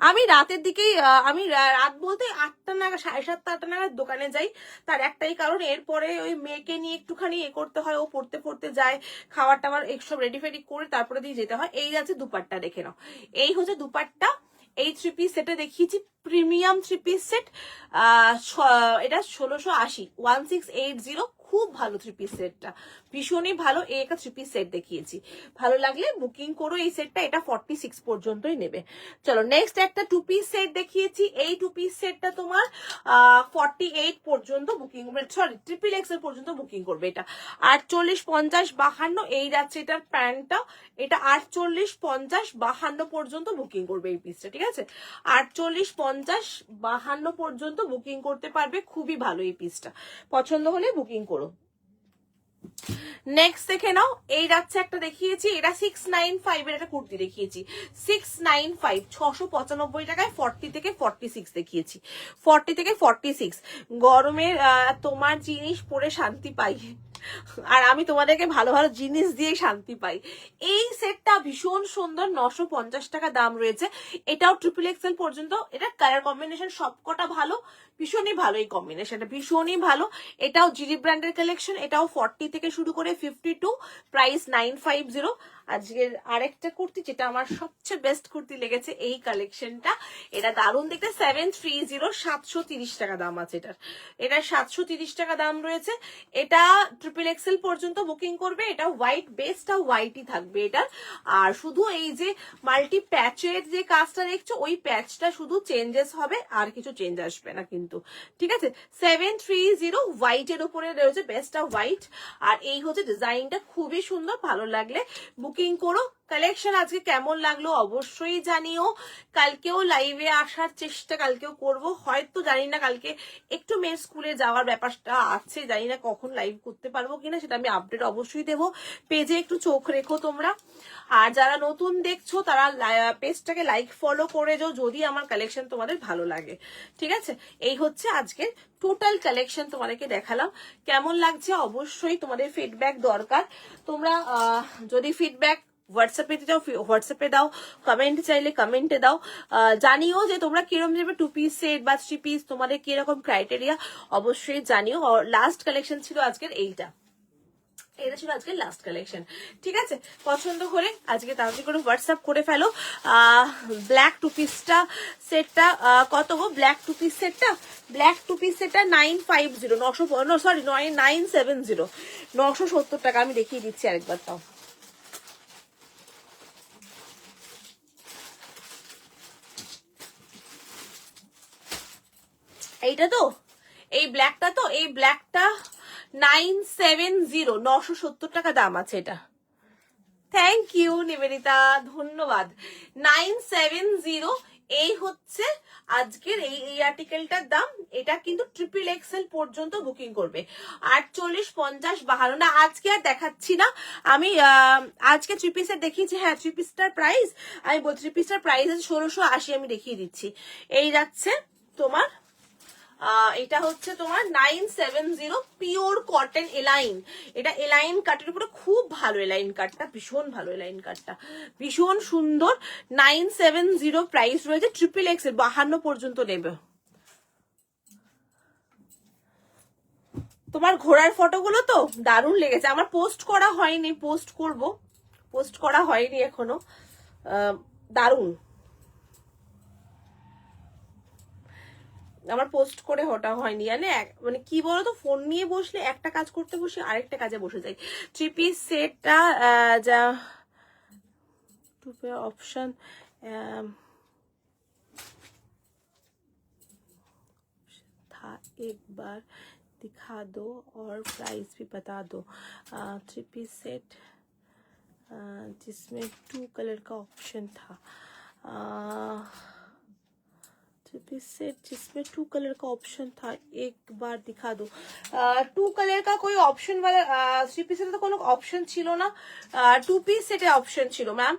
আমি রাতের দিকেই, আমি রাত বলতে 8টা নাগাদ, 7:30, 8টা নাগাদ দোকানে যাই। তার একটাই কারণ, এরপরে ওই মেয়েকে নিয়ে একটুখানি করতে হয়, ও পড়তে যায়, খাবার টাবার সব রেডি ফেডি করে তারপরে দিয়ে যেতে হয়। এই আছে দুপাট্টা, দেখে নাও, এই হচ্ছে দুপাট্টা। এই 3 পিস সেটে দেখিয়েছি, প্রিমিয়াম 3 পিস সেট। এটা 1680, 1680, খুব ভালো 3 পিস সেটটা, ভীষণই ভালো। এই একটা 3 পিস সেট দেখিয়েছি, ভালো লাগলে বুকিং করো এই সেটটা। এটা 46 পর্যন্তই নেবে। চলো নেক্সট একটা 2 পিস সেট দেখিয়েছি। এই 2 পিস সেটটা তোমার 48 পর্যন্ত বুকিং, সরি XXX পর্যন্ত বুকিং করবে। এটা 48, 50, 52, এই যাচ্ছে এটার প্যান্টটা। এটা 48, 50, 52 পর্যন্ত বুকিং করবে এই পিসটা, ঠিক আছে। 48, 50, 52 পর্যন্ত বুকিং করতে পারবে, খুবই ভালো এই পিসটা। পছন্দ হলে বুকিং করো। নেক্সট দেখে নাও, এই যাচ্ছে একটা দেখিয়েছি, এটা 695 এর একটা কুর্তি দেখিয়েছি, 695, 695 টাকায় 40 থেকে 46 দেখিয়েছি, 40 থেকে 46। গরমের তোমার জিনিস পরে শান্তি পাই, আর আমি তোমাদেরকে ভালো ভালো জিনিস দিয়ে শান্তি পাই। এই সেটটা ভীষণ সুন্দর, 950 টাকা দাম রয়েছে। এটাও XXL পর্যন্ত। এটা কালার কম্বিনেশন সবকটা ভালো, ভীষণই ভালো এই কম্বিনেশনটা, ভীষণই ভালো। এটাও জিডি ব্র্যান্ডের কালেকশন। এটাও 40 থেকে শুরু করে 52, প্রাইস 950। আজকের আরেকটা কুর্তি যেটা আমার সবচেয়ে বেস্ট কুর্তি লেগেছে এই কালেকশনটা, এটা দারুণ দেখতে, 730, 730 টাকা দাম আছে এটার। এটা 730 টাকা দাম রয়েছে। এটা XXL পর্যন্ত বুকিং করবে। এটা হোয়াইট বেসটা হোয়াইটই থাকবে এটার, আর শুধু এই যে মাল্টি প্যাচের যে কাজটা দেখছো ওই প্যাচটা শুধু চেঞ্জেস হবে, আর কিছু চেঞ্জ আসবে না কিন্তু, ঠিক আছে। 730 হোয়াইটের উপরে রয়েছে, বেসটা হোয়াইট। আর এই হচ্ছে ডিজাইনটা, খুবই সুন্দর, ভালো লাগলে বুকিং করো। কালেকশন আজকে কেমন লাগলো অবশ্যই জানিও। কালকেও লাইভে আসার চেষ্টা কালকেও করব, হয়তো জানি না কালকে একটু মেয়ের স্কুলে যাওয়ার ব্যাপারটা আছে, জানি না কখন লাইভ করতে পারবো কিনা, সেটা আমি আপডেট অবশ্যই দেবো। পেজে একটু চোখ রেখো তোমরা, আর যারা নতুন দেখছো তারা পেজটাকে লাইক ফলো করে যাও যদি আমার কালেকশন তোমাদের ভালো লাগে। ঠিক আছে, এই হচ্ছে আজকের টোটাল কালেকশন তোমাদেরকে দেখালাম। কেমন লাগছে অবশ্যই তোমাদের ফিডব্যাক দরকার। তোমরা যদি ফিডব্যাক হোয়াটসঅ্যাপে দাও, হোয়াটসঅ্যাপে দাও, কমেন্ট চাইলে কমেন্টে দাও। জানিও যে তোমরা কিরকম নেবে, 2 পিস সেট বা 3 পিস, তোমাদের কিরকম ক্রাইটেরিয়া অবশ্যই জানিও। লাস্ট কালেকশন ছিল আজকের এইটা, এটা ছিল আজকে লাস্ট কালেকশন। ঠিক আছে, পছন্দ করে আজকে তাড়াতাড়ি করে হোয়াটসঅ্যাপ করে ফেলো। ব্ল্যাক 2 পিসটা সেটটা কত গো? ব্ল্যাক 2 পিস সেটটা, ব্ল্যাক 2 পিস সেটটা 970, 970 টাকা। আমি দেখিয়ে দিচ্ছি আরেকবার, তাও এইটা তো, এই ব্ল্যাকটা তো, এই ব্ল্যাকটা 970, 970 টাকা দাম আছে এটা। থ্যাংক ইউ নিবেদিতা, ধন্যবাদ। 970, এই হচ্ছে আজকের এই আর্টিকেলটার দাম। এটা কিন্তু ট্রিপল এক্সেল পর্যন্ত বুকিং করবে। 48, 50, 52 না, আজকে আর দেখাচ্ছি না আমি। আজকে 3 পিসের দেখিয়েছি, হ্যাঁ 3 পিসটার প্রাইস আমি বলছি, 3 পিসটার প্রাইস আছে 1680, আমি দেখিয়ে দিচ্ছি। এই যাচ্ছে তোমার, এটা হচ্ছে তোমার 970 পিওর কটন এলাইন। এটা এলাইন কাটের উপরে খুব ভালো, এলাইন কাটটা ভীষণ ভালো, এলাইন কাটটা ভীষণ সুন্দর। 970 প্রাইস রয়েছে, ট্রিপল এক্সেল 52 পর্যন্ত নেবে। তোমার ঘোড়ার ফটোগুলো তো দারুণ লেগেছে, আমার পোস্ট করা হয়নি, পোস্ট করব, পোস্ট করা হয়নি এখনো। দারুণ, আমার পোস্ট করে ওটা হয়নি। মানে কি বলতো, ফোন নিয়ে বসলে একটা কাজ করতে বসে আরেকটা কাজে বসে যাই। 3 পিস সেটটা যা 2 पेयर ऑप्शन था, एक बार दिखा दो और प्राइस भी बता दो। 3 पीस सेट जिसमें 2 कलर का ऑप्शन था, 3 पीस सेट जिसमें 2 कलर का ऑप्शन था, एक बार दिखा दो। 2 कलर का कोई ऑप्शन वाला 3 पीस तो কোনো ऑप्शन ছিল না, 2 पीस सेट ऑप्शन ছিল मैम।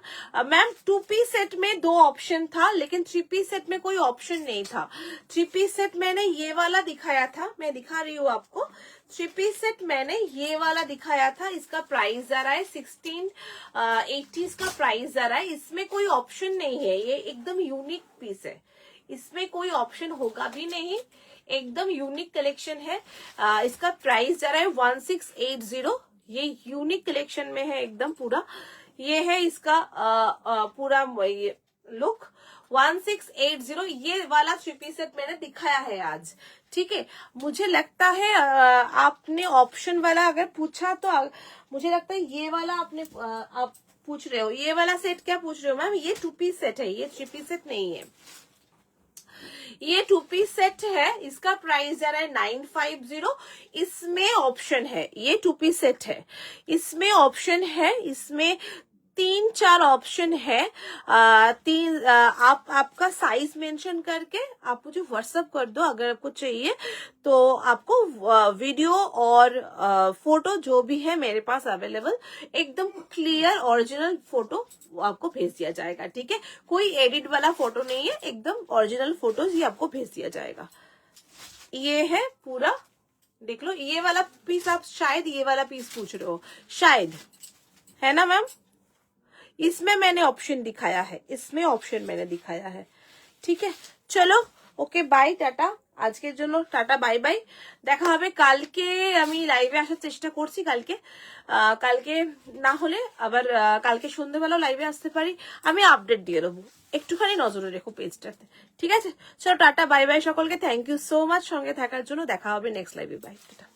मैम 2 पीस सेट में 2 ऑप्शन था, लेकिन 3 पीस सेट में कोई ऑप्शन नहीं था। 3 पीस सेट मैंने ये वाला दिखाया था, मैं दिखा रही हूँ आपको। 3 पीस सेट मैंने ये वाला दिखाया था, इसका प्राइस जा रहा है 1680 इसका प्राइस जा रहा है। इसमें कोई ऑप्शन नहीं है, ये एकदम यूनिक पीस है, इसमें कोई ऑप्शन होगा भी नहीं, एकदम यूनिक कलेक्शन है। इसका प्राइस जा रहा है 1680, ये यूनिक कलेक्शन में है एकदम पूरा। ये है इसका पूरा लुक 1680। ये वाला 3 पीस सेट मैंने दिखाया है आज। ठीक है, मुझे लगता है आपने ऑप्शन वाला अगर पूछा तो मुझे लगता है ये वाला आपने आप पूछ रहे हो, ये वाला सेट क्या पूछ रहे हो मैम? ये 2 पीस सेट है, ये 3 पीस सेट नहीं है, ये 2 पीस सेट है। इसका प्राइस जा रहा है 950। इसमें ऑप्शन है, ये 2 पीस सेट है, इसमें ऑप्शन है, इसमें 3-4 ऑप्शन है। आपका साइज मेंशन करके आप मुझे व्हाट्सएप कर दो अगर आपको चाहिए तो। आपको वीडियो और फोटो जो भी है मेरे पास अवेलेबल, एकदम क्लियर ओरिजिनल फोटो आपको भेज दिया जाएगा। ठीक है, कोई एडिट वाला फोटो नहीं है, एकदम ओरिजिनल फोटोज ही आपको भेज दिया जाएगा। ये है पूरा, देख लो। ये वाला पीस आप शायद ये वाला पीस पूछ रहे हो, शायद, है ना मैम? इसमें मैंने ऑप्शन दिखाया है, इसमें ऑप्शन मैंने दिखाया है। ठीक है, चलो ওকে বাই, টাটা, আজকের জন্য টাটা, বাই বাই। দেখা হবে কালকে, আমি লাইভে আসার চেষ্টা করছি কালকে। কালকে না হলে আবার কালকে সন্ধ্যেবেলাও লাইভে আসতে পারি, আমি আপডেট দিয়ে দেবো, একটুখানি নজরে রেখো পেজটাতে। ঠিক আছে, চলো টাটা, বাই বাই সকলকে, থ্যাংক ইউ সো মাচ সঙ্গে থাকার জন্য। দেখা হবে নেক্সট লাইভে, বাই টাটা।